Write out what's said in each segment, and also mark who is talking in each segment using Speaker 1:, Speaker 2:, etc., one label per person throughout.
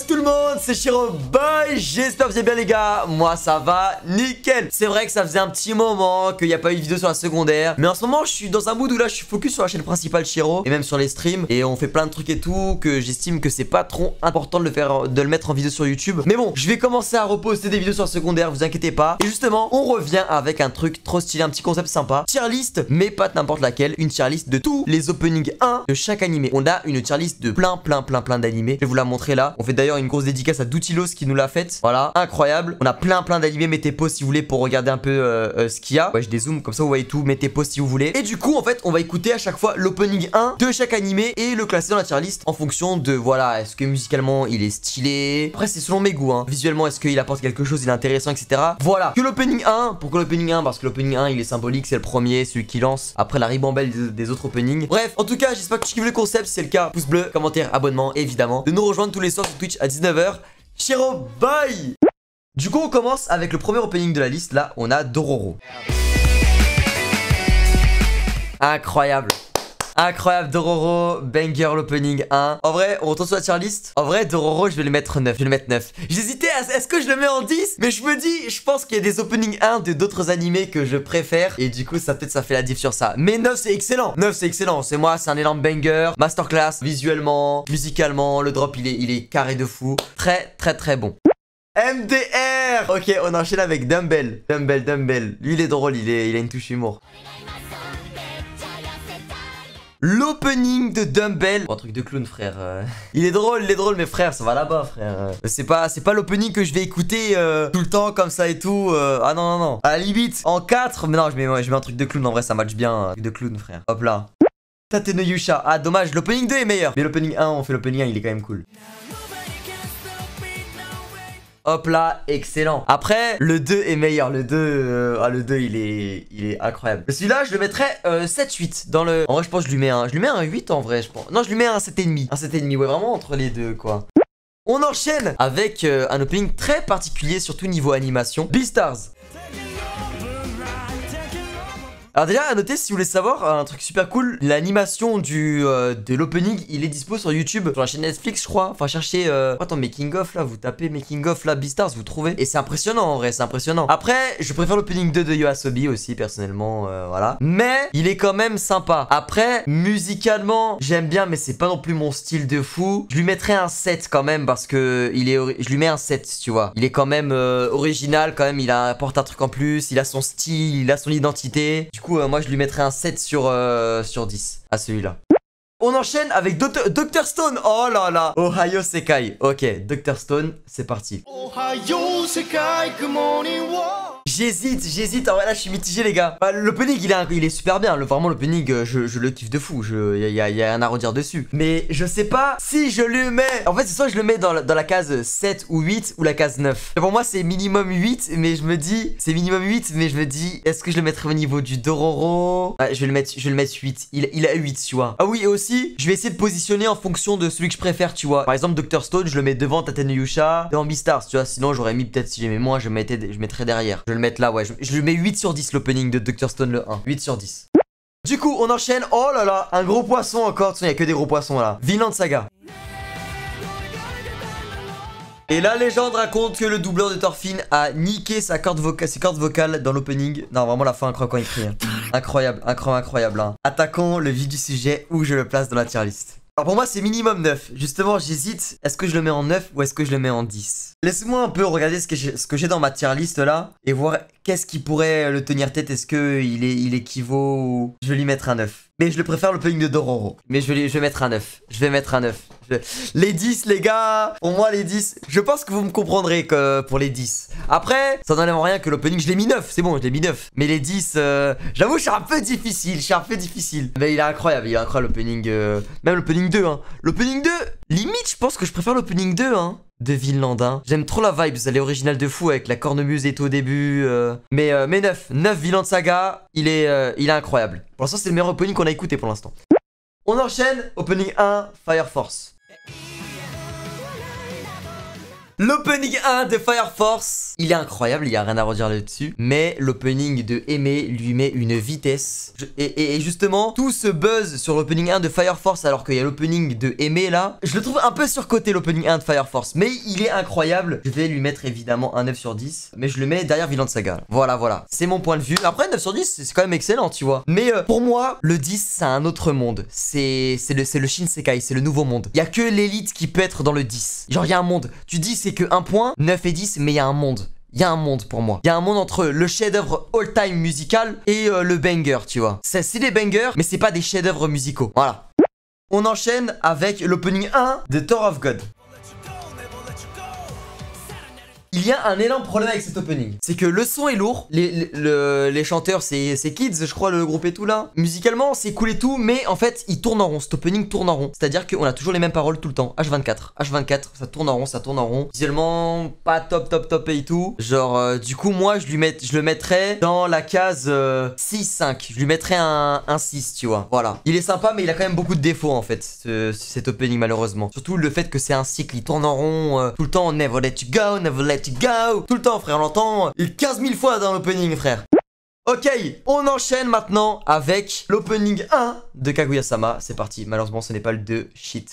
Speaker 1: Tout le monde, c'est Shiro Boy, j'espère que vous allez bien les gars, moi ça va nickel. C'est vrai que ça faisait un petit moment qu'il n'y a pas eu de vidéo sur la secondaire, mais en ce moment je suis dans un mood où là je suis focus sur la chaîne principale Shiro et même sur les streams, et on fait plein de trucs et tout que j'estime que c'est pas trop important de le mettre en vidéo sur YouTube. Mais bon, je vais commencer à reposter des vidéos sur la secondaire, vous inquiétez pas. Et justement, on revient avec un truc trop stylé, un petit concept sympa, tier list, mais pas n'importe laquelle, une tier list de tous les openings 1 de chaque animé. On a une tier list de plein d'animés, je vais vous la montrer là. On fait d'ailleurs une grosse dédicace à Doutilos qui nous l'a faite. Voilà, incroyable. On a plein d'animés. Mettez pause si vous voulez pour regarder un peu ce qu'il y a. Ouais, je dézoome comme ça vous voyez tout. Mettez pause si vous voulez. Et du coup, en fait, on va écouter à chaque fois l'opening 1 de chaque animé et le classer dans la tier list en fonction de voilà, est-ce que musicalement il est stylé. Après, c'est selon mes goûts. Hein. Visuellement, est-ce qu'il apporte quelque chose, il est intéressant, etc. Voilà. Que l'opening 1. Pourquoi l'opening 1? Parce que l'opening 1 il est symbolique, c'est le premier, celui qui lance après la ribambelle des autres openings. Bref, en tout cas, j'espère que tu kiffes le concept. Si c'est le cas, pouce bleu, commentaire, abonnement, évidemment. De nous rejoindre tous les soirs sur Twitch à 19h. Shiro Boy. Du coup on commence avec le premier opening de la liste. Là on a Dororo. Incroyable. Incroyable Dororo, banger l'opening 1. En vrai, on retourne sur la tier list. En vrai, Dororo, je vais le mettre 9. Je vais le mettre 9. J'hésitais à est-ce que je le mets en 10, mais je me dis, je pense qu'il y a des openings 1 de d'autres animés que je préfère. Et du coup, ça peut-être ça fait la diff sur ça. Mais 9, c'est excellent. 9, c'est excellent. C'est moi, c'est un énorme banger. Masterclass, visuellement, musicalement. Le drop, il est carré de fou. Très bon. MDR. Ok, on enchaîne avec Dumbbell. Dumbbell. Lui, il est drôle. Il a une touche humour. L'opening de Dumbbell. Oh, un truc de clown frère. Il est drôle mais frère ça va là-bas frère. C'est pas l'opening que je vais écouter tout le temps comme ça et tout. Ah non. À la limite en 4. Mais non je mets un truc de clown. En vrai ça match bien. Un truc de clown frère. Hop là. Tate no Yusha. Ah dommage l'opening 2 est meilleur. Mais l'opening 1 on fait l'opening 1 il est quand même cool. Hop là, excellent. Après, le 2 est meilleur. Le 2, le 2 il est incroyable. Celui-là, je le mettrais 7-8 dans le... En vrai, je pense que je lui mets un 8 en vrai, je pense. Non, je lui mets un 7,5. Un 7,5, ouais, vraiment entre les deux, quoi. On enchaîne avec un opening très particulier, surtout niveau animation. Beastars. Alors déjà à noter si vous voulez savoir un truc super cool, l'animation de l'opening il est dispo sur YouTube, sur la chaîne Netflix je crois. Enfin cherchez attends making of là, vous tapez making of là Beastars vous trouvez. Et c'est impressionnant en vrai, c'est impressionnant. Après je préfère l'opening 2 de YOASOBI aussi personnellement voilà. Mais il est quand même sympa. Après musicalement j'aime bien mais c'est pas non plus mon style de fou. Je lui mettrais un 7 quand même parce que je lui mets un 7 tu vois. Il est quand même original quand même, il apporte un truc en plus, il a son style, il a son identité. Du coup, moi je lui mettrais un 7 sur 10 à celui-là. On enchaîne avec Dr Stone. Oh là là. Ohio Sekai. Ok, Dr Stone, c'est parti. Ohio Sekai, good morning, J'hésite, en vrai là je suis mitigé les gars. L'opening il est super bien, vraiment l'opening je le kiffe de fou, il y a rien à redire dessus. Mais je sais pas si je le mets, en fait c'est soit je le mets dans la case 7 ou 8 ou la case 9. Et pour moi c'est minimum 8 mais je me dis, est-ce que je le mettrais au niveau du Dororo? Ouais, je vais le mettre 8, il a 8 tu vois. Ah oui et aussi je vais essayer de positionner en fonction de celui que je préfère tu vois. Par exemple Dr Stone je le mets devant Tate no Yusha, devant Beastars tu vois, sinon j'aurais mis peut-être si j'aimais moins je mettrais derrière. Je vais le mettre là ouais, je lui mets 8 sur 10 l'opening de Dr Stone le 1, 8 sur 10. Du coup on enchaîne, oh là là, un gros poisson encore, il n'y a que des gros poissons là. Vinland Saga. Et la légende raconte que le doubleur de Thorfinn a niqué ses cordes vocales dans l'opening. Non vraiment la fin incroyable quand il crie hein. Incroyable hein. Attaquons le vif du sujet, où je le place dans la tier list. Alors pour moi c'est minimum 9. Justement j'hésite, est-ce que je le mets en 9 ou est-ce que je le mets en 10? Laissez-moi un peu regarder ce que j'ai dans ma tier list là et voir qu'est-ce qui pourrait le tenir tête. Est-ce que il équivaut ou... Je vais lui mettre un 9. Mais je le préfère l'opening de Dororo. Mais je vais mettre un 9. Je vais mettre un 9. Les 10 les gars, pour moi les 10, je pense que vous me comprendrez que pour les 10. Après, ça n'enlève rien que l'opening, je l'ai mis 9, c'est bon, je l'ai mis 9. Mais les 10, j'avoue, je suis un peu difficile, Mais il est incroyable l'opening, même l'opening 2, hein. L'opening 2, limite, je pense que je préfère l'opening 2, hein, de Vinland, hein. J'aime trop la vibe, elle est originale de fou avec la cornemuse et tout au début. Mais 9 Vinland Saga, il est incroyable. Pour l'instant, c'est le meilleur opening qu'on a écouté pour l'instant. On enchaîne, opening 1, Fire Force. L'opening 1 de Fire Force, il est incroyable, il n'y a rien à redire là-dessus. Mais l'opening de Aimer lui met une vitesse. Et justement, tout ce buzz sur l'opening 1 de Fire Force, alors qu'il y a l'opening de Aimer là, je le trouve un peu surcoté l'opening 1 de Fire Force. Mais il est incroyable. Je vais lui mettre évidemment un 9 sur 10. Mais je le mets derrière Vinland Saga. Voilà, voilà. C'est mon point de vue. Après, 9 sur 10, c'est quand même excellent, tu vois. Mais pour moi, le 10, c'est un autre monde. C'est le Shinsekai, c'est le nouveau monde. Il y a que l'élite qui peut être dans le 10. Genre, il y a un monde. Tu dis, c'est que un point, 9 et 10, mais il y a un monde. Il y a un monde pour moi. Il y a un monde entre le chef-d'œuvre all-time musical et le banger, tu vois. C'est des bangers, mais c'est pas des chefs-d'œuvre musicaux. Voilà. On enchaîne avec l'opening 1 de Tower of God. Il y a un énorme problème avec cet opening. C'est que le son est lourd. Les chanteurs, c'est Kids, je crois, le groupe et tout là. Musicalement, c'est cool et tout. Mais en fait, il tourne en rond. Cet opening tourne en rond. C'est-à-dire qu'on a toujours les mêmes paroles tout le temps. H24. H24, ça tourne en rond, ça tourne en rond. Visuellement, pas top et tout. Genre, du coup, moi, je le mettrais dans la case 6-5. Je lui mettrais un 6, tu vois. Voilà. Il est sympa, mais il a quand même beaucoup de défauts en fait, cet opening, malheureusement. Surtout le fait que c'est un cycle. Il tourne en rond tout le temps. Never let you go, never let you go. Tout le temps, frère, on l'entend 15 000 fois dans l'opening, frère. Ok, on enchaîne maintenant avec l'opening 1 de Kaguya-sama. C'est parti, malheureusement ce n'est pas le 2, shit.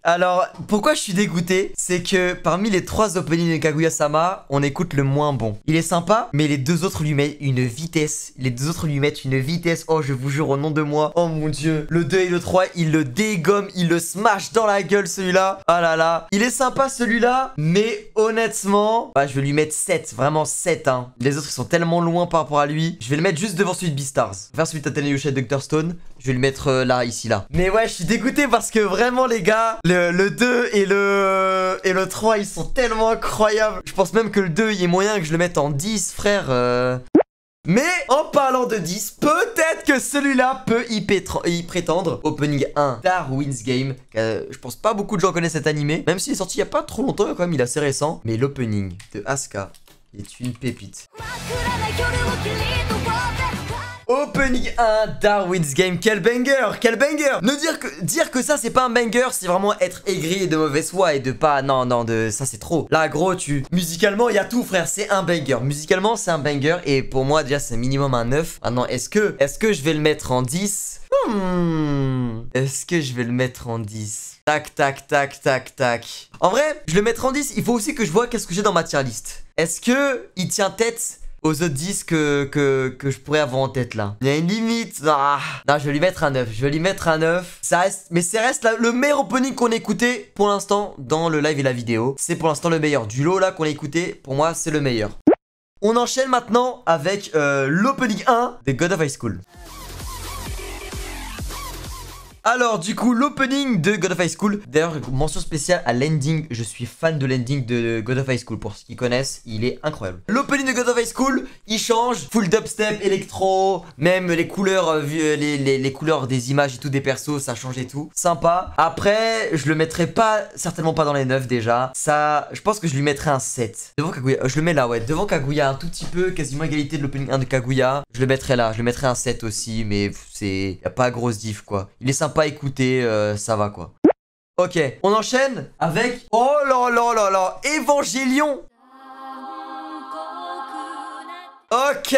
Speaker 1: Alors, pourquoi je suis dégoûté? C'est que parmi les 3 openings de Kaguya-sama, on écoute le moins bon. Il est sympa, mais les 2 autres lui mettent une vitesse. Les 2 autres lui mettent une vitesse. Oh, je vous jure, au nom de moi. Oh mon dieu. Le 2 et le 3, il le dégomme, il le smash dans la gueule, celui-là. Ah là là. Il est sympa, celui-là, mais honnêtement, bah, je vais lui mettre 7. Vraiment 7, hein. Les autres, ils sont tellement loin par rapport à lui. Je vais le mettre juste devant celui de Beastars. Vers celui de Tatenayusha et Dr. Stone. Je vais le mettre là, ici, là. Mais ouais, je suis dégoûté parce que vraiment, les gars, le 2 et le 3, ils sont tellement incroyables. Je pense même que le 2, il y a moyen que je le mette en 10, frère. Mais en parlant de 10, peut-être que celui-là peut y prétendre. Opening 1, Darwin's Game. Je pense pas beaucoup de gens connaissent cet animé. Même s'il est sorti il y a pas trop longtemps, quand même, il est assez récent. Mais l'opening de Asuka est une pépite. Opening 1, Darwin's Game, quel banger, quel banger. Dire que ça c'est pas un banger, c'est vraiment être aigri et de mauvaise foi et de pas, non, ça c'est trop. Là gros, musicalement il y a tout frère, c'est un banger. Musicalement c'est un banger et pour moi déjà c'est minimum un 9. Ah non, est-ce que je vais le mettre en 10? Est-ce que je vais le mettre en 10? Tac, tac, tac, tac, tac. En vrai, je le mettre en 10, il faut aussi que je vois qu'est-ce que j'ai dans ma tier list. Est-ce que il tient tête aux autres 10 que je pourrais avoir en tête là? Il y a une limite. Ah. Non, je vais lui mettre un 9. Je vais lui mettre un 9. Ça reste, mais ça reste le meilleur opening qu'on a écouté pour l'instant dans le live et la vidéo. C'est pour l'instant le meilleur. Du lot là qu'on a écouté, pour moi, c'est le meilleur. On enchaîne maintenant avec l'opening 1 de God of High School. Alors du coup l'opening de God of High School. D'ailleurs mention spéciale à l'ending. Je suis fan de l'ending de God of High School. Pour ceux qui connaissent, il est incroyable. L'opening de God of High School, il change. Full dubstep, électro. Même les couleurs, les couleurs des images et tout des persos, ça change et tout. Sympa. Après je le mettrai pas, certainement pas dans les 9 déjà. Ça, je pense que je lui mettrai un 7. Devant Kaguya, je le mets là, ouais. Devant Kaguya, un tout petit peu, quasiment égalité de l'opening 1 de Kaguya. Je le mettrai là, je le mettrai un 7 aussi. Mais c'est, y a pas grosse diff quoi. Il est sympa à écouter, ça va quoi. Ok, on enchaîne avec... Oh là là là là, Évangélion. Ok,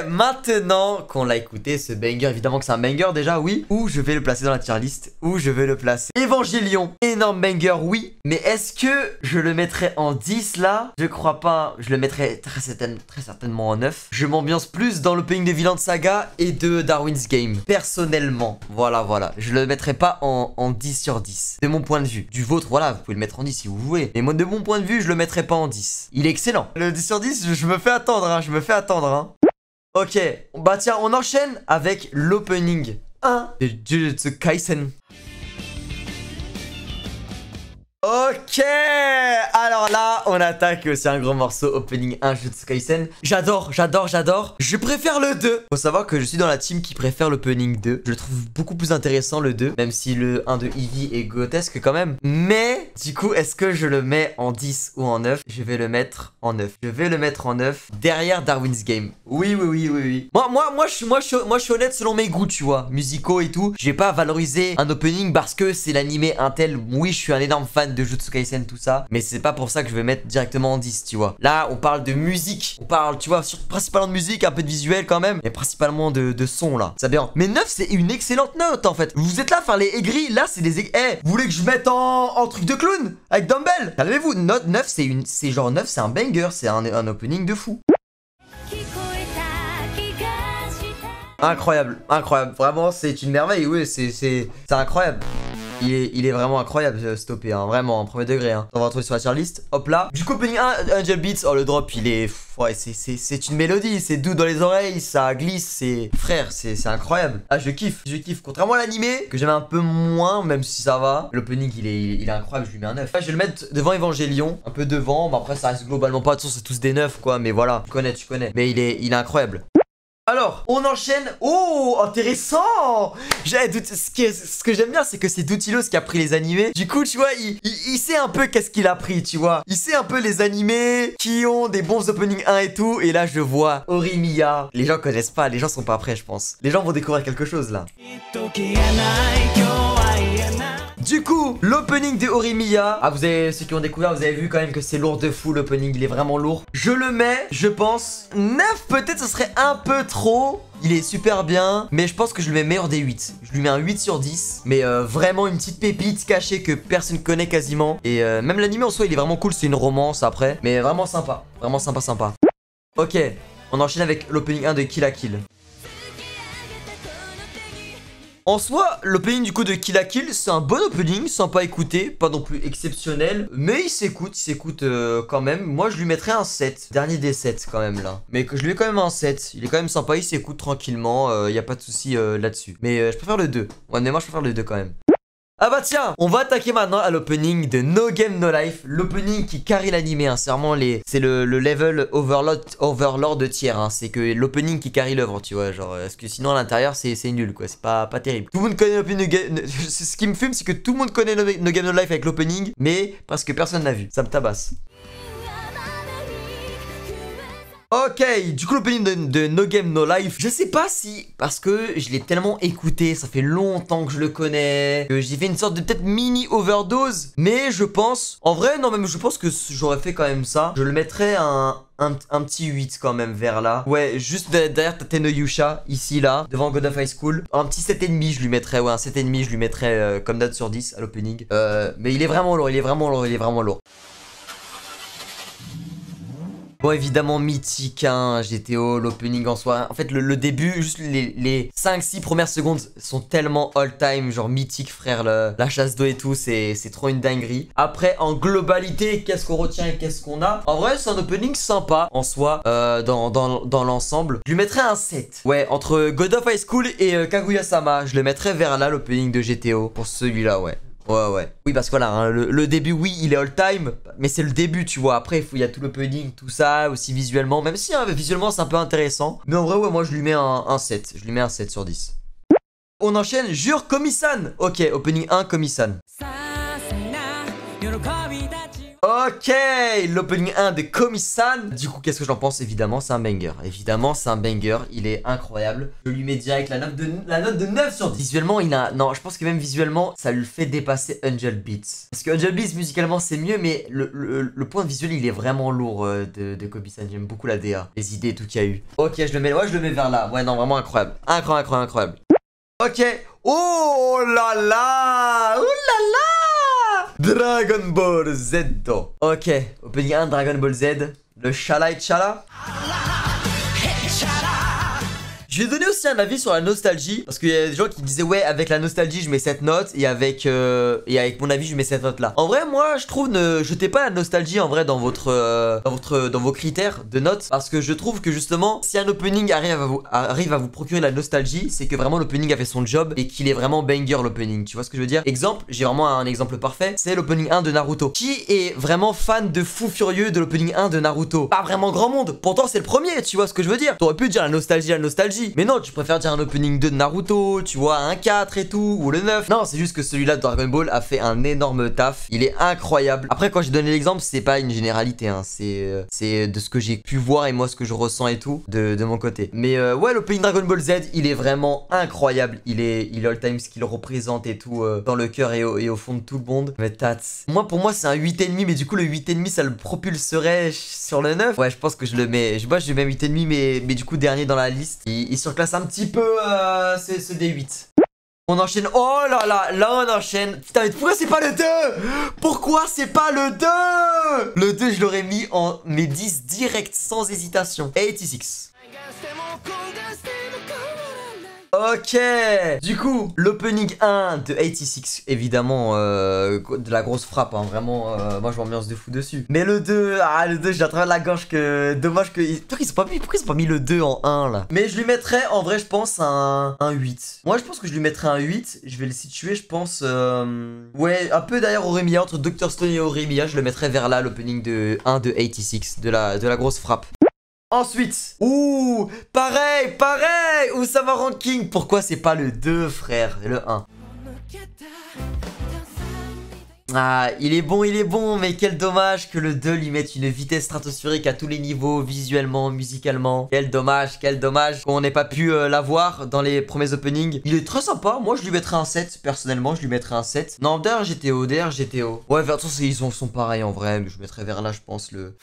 Speaker 1: maintenant qu'on l'a écouté, ce banger, évidemment que c'est un banger déjà, oui. Où je vais le placer dans la tier list? Où je vais le placer? Évangélion, énorme banger, oui. Mais est-ce que je le mettrai en 10 là? Je crois pas, je le mettrai très certainement en 9. Je m'ambiance plus dans l'opening de Vinland Saga et de Darwin's Game. Personnellement, voilà. Je le mettrai pas en 10 sur 10. De mon point de vue. Du vôtre, voilà, vous pouvez le mettre en 10 si vous voulez. Mais moi, de mon point de vue, je le mettrai pas en 10. Il est excellent. Le 10 sur 10, je me fais attendre, hein, Ok, bah tiens, on enchaîne avec l'opening 1 de Jujutsu Kaisen. Ok, alors là, on attaque aussi un gros morceau, opening 1 Jujutsu Kaisen. J'adore. Je préfère le 2. Faut savoir que je suis dans la team qui préfère l'opening 2. Je le trouve beaucoup plus intéressant le 2, même si le 1 de Eevee est grotesque quand même. Mais, du coup, est-ce que je le mets en 10 ou en 9? Je vais le mettre en 9. Je vais le mettre en 9 derrière Darwin's Game. Oui. Moi, je suis honnête selon mes goûts, tu vois, musicaux et tout. Je vais pas valoriser un opening parce que c'est l'animé Intel. Oui, je suis un énorme fan de Jujutsu Kaisen, tout ça. Mais c'est pas pour ça que je vais mettre directement en 10, tu vois. Là, on parle de musique. On parle, tu vois, principalement de musique, un peu de visuel quand même. Mais principalement de son, là. C'est bien. Mais 9, c'est une excellente note, en fait. Vous êtes là à faire les aigris. Là, c'est des aigris. Eh, vous voulez que je mette en truc de clown avec Dumbbell? Calmez-vous. Note 9, c'est genre 9, c'est un banger. C'est un opening de fou. Incroyable. Vraiment, c'est une merveille. Oui, c'est incroyable. Il est vraiment incroyable, stoppé, hein, vraiment, en premier degré. Hein. On va retrouver sur la tier list. Hop là. Du coup, opening 1, Angel Beats. Oh, le drop, il est. Ouais, c'est une mélodie. C'est doux dans les oreilles. Ça glisse. C'est. Frère, c'est incroyable. Ah, je kiffe. Contrairement à l'animé, que j'aime un peu moins, même si ça va. L'opening, il est incroyable. Je lui mets un 9. Je vais le mettre devant Evangelion. Un peu devant. Mais après, ça reste globalement pas. De toute façon, c'est tous des 9, quoi. Mais voilà. Tu connais. Mais il est incroyable. Alors, on enchaîne. Oh, intéressant. Ce que j'aime bien, c'est que c'est Doutilos qui a pris les animés. Du coup, tu vois, il sait un peu qu'est-ce qu'il a pris, tu vois. Il sait un peu les animés qui ont des bons openings 1 et tout. Et là, je vois Horimiya. Les gens connaissent pas, les gens sont pas prêts, je pense. Les gens vont découvrir quelque chose, là. Du coup, l'opening de Horimiya. Ah, ceux qui ont découvert, vous avez vu quand même que c'est lourd de fou, l'opening, il est vraiment lourd. Je le mets, je pense, 9 peut-être, ce serait un peu trop. Il est super bien, mais je pense que je le mets meilleur des 8. Je lui mets un 8 sur 10. Mais vraiment une petite pépite cachée que personne connaît quasiment. Et même l'anime en soi, il est vraiment cool, c'est une romance après. Mais vraiment sympa, sympa. Ok, on enchaîne avec l'opening 1 de Kill la Kill. En soi, l'opening du coup de Kill la Kill, c'est un bon opening, sympa à écouter, pas non plus exceptionnel, mais il s'écoute quand même. Moi, je lui mettrais un 7, dernier des 7 quand même là. Mais que je lui mets quand même un 7, il est quand même sympa, il s'écoute tranquillement, y a pas de souci là-dessus. Mais je préfère le 2, ouais, mais moi je préfère le 2 quand même. Ah bah tiens, on va attaquer maintenant à l'opening de No Game No Life. L'opening qui carry l'animé, hein. C'est vraiment c'est le level overlord de tiers, hein. C'est que l'opening qui carry l'œuvre, tu vois. Genre, parce que sinon à l'intérieur, c'est nul, quoi. C'est pas terrible. Tout le monde connaît l'opening de Game. Ce qui me fume, c'est que tout le monde connaît No Game No Life avec l'opening, mais parce que personne n'a vu. Ça me tabasse. Ok, du coup l'opening de No Game No Life, je sais pas si, parce que je l'ai tellement écouté, ça fait longtemps que je le connais, que j'ai fait une sorte de peut-être mini overdose, mais je pense, en vrai non même je pense que j'aurais fait quand même ça, je le mettrais un petit 8 quand même vers là. Ouais, juste derrière Tateno Yusha, ici là, devant God of High School. Un petit 7,5 je lui mettrais, ouais un 7,5 je lui mettrais comme note sur 10 à l'opening. Mais il est vraiment lourd, il est vraiment lourd. Bon évidemment mythique hein, GTO, l'opening en soi. En fait le début, juste les 5-6 premières secondes sont tellement all time, genre mythique frère, la chasse d'eau et tout, c'est trop une dinguerie. Après en globalité, qu'est-ce qu'on retient et qu'est-ce qu'on a? En vrai c'est un opening sympa en soi, dans l'ensemble. Je lui mettrais un 7. Ouais, entre God of High School et Kaguya-sama, je le mettrais vers là l'opening de GTO, pour celui-là ouais. Ouais. Oui, parce que voilà, hein, le début, oui, il est all time, mais c'est le début, tu vois. Après, il y a tout l'opening, tout ça, aussi visuellement. Même si, hein, visuellement, c'est un peu intéressant. Mais en vrai, ouais, moi, je lui mets un 7. Je lui mets un 7 sur 10. On enchaîne, jure, Komi-san. Ok, opening 1, Komi-san. Ok, l'opening 1 de Komi-san. Du coup, qu'est-ce que j'en pense? Évidemment, c'est un banger. Il est incroyable. Je lui mets direct la note de 9 sur 10. Visuellement, non, je pense que même visuellement, ça lui fait dépasser Angel Beats. Parce que Angel Beats, musicalement, c'est mieux, mais le point de visuel, il est vraiment lourd de Komi-san. J'aime beaucoup la DA, les idées, tout qu'il y a eu. Ok, je le mets vers là. Ouais, non, vraiment incroyable. Incroyable. Ok. Oh là là. Dragon Ball Z. Ok, opening 1 Dragon Ball Z. Le Shala et Chala. Je vais donner aussi un avis sur la nostalgie. Parce qu'il y a des gens qui disaient ouais, avec la nostalgie je mets cette note. Et avec mon avis je mets cette note là. En vrai moi je trouve ne jetez pas la nostalgie en vrai dans vos critères de notes. Parce que je trouve que justement si un opening arrive à vous procurer la nostalgie, c'est que vraiment l'opening a fait son job. Et qu'il est vraiment banger l'opening. Tu vois ce que je veux dire? Exemple, j'ai vraiment un exemple parfait. C'est l'opening 1 de Naruto. Qui est vraiment fan de fou furieux de l'opening 1 de Naruto? Pas vraiment grand monde. Pourtant c'est le premier, tu vois ce que je veux dire? T'aurais pu dire la nostalgie. Mais non, tu préfères dire un opening 2 de Naruto, tu vois, un 4 et tout, ou le 9. Non, c'est juste que celui-là de Dragon Ball a fait un énorme taf. Il est incroyable. Après, quand j'ai donné l'exemple, c'est pas une généralité, hein. C'est de ce que j'ai pu voir et moi ce que je ressens et tout de mon côté. Mais ouais, l'opening Dragon Ball Z, il est vraiment incroyable. Il est all time ce qu'il représente et tout, dans le cœur et au fond de tout le monde. Mais tats. Pour moi, c'est un 8,5, mais du coup, le 8,5, ça le propulserait sur le 9. Ouais, je pense que je le mets. Je le mets 8,5, mais du coup, dernier dans la liste. Il surclasse un petit peu ce D8. On enchaîne. Oh là là, là on enchaîne. Putain, mais pourquoi c'est pas le 2? Pourquoi c'est pas le 2? Le 2, je l'aurais mis en mes 10 direct, sans hésitation. 86. Ok. Du coup, l'opening 1 de 86, évidemment, de la grosse frappe, hein, vraiment, moi je m'ambiance de fou dessus. Mais le 2, le 2, je l'ai à travers la gorge que... Dommage que... Pourquoi ils ont pas mis le 2 en 1, là? Mais je lui mettrais, en vrai, je pense, un 8. Moi, je pense que je lui mettrais un 8. Je vais le situer, je pense... Ouais, un peu d'ailleurs Aurémia, entre Dr. Stone et Aurémia, je le mettrais vers là, l'opening de 1 de 86, de la grosse frappe. Ensuite, pareil, où ça va ranking? Pourquoi c'est pas le 2, frère, le 1? Ah, il est bon, mais quel dommage que le 2 lui mette une vitesse stratosphérique à tous les niveaux, visuellement, musicalement. Quel dommage qu'on n'ait pas pu l'avoir dans les premiers openings. Il est très sympa, moi je lui mettrais un 7, personnellement, je lui mettrais un 7. Non, d'ailleurs GTO. Ouais, vers toute façon, ils sont pareils en vrai, mais je mettrais vers là, je pense, le...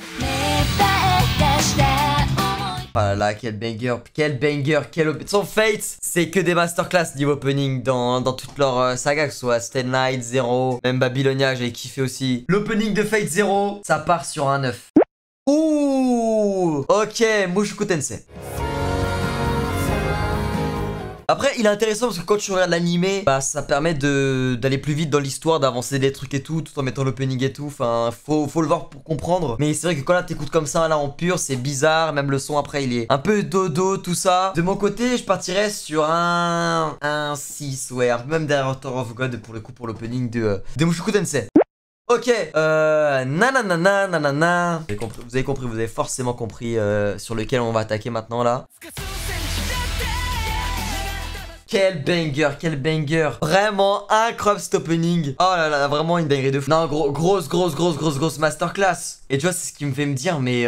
Speaker 1: Ah là, quel banger, Son Fate, c'est que des masterclass niveau opening dans toute leur saga, que ce soit Stay Night, Zero, même Babylonia, j'ai kiffé aussi. L'opening de Fate Zero, ça part sur un 9. Ok, Mushoku Tensei. Après, il est intéressant parce que quand tu regardes l'animé, bah ça permet d'aller plus vite dans l'histoire, d'avancer des trucs et tout en mettant l'opening et tout. Enfin, faut le voir pour comprendre. Mais c'est vrai que quand là t'écoutes comme ça, là en pur, c'est bizarre. Même le son après, il est un peu dodo, tout ça. De mon côté, je partirais sur un 6, ouais, un peu même derrière Tower of God pour le coup, pour l'opening de Mushoku Tensei. Ok, nanana. Vous avez compris, vous avez forcément compris sur lequel on va attaquer maintenant là. Quel banger. Vraiment incroyable cet opening. Oh là là, vraiment une dinguerie de fou. Non, grosse masterclass. Et tu vois, c'est ce qui me fait me dire, mais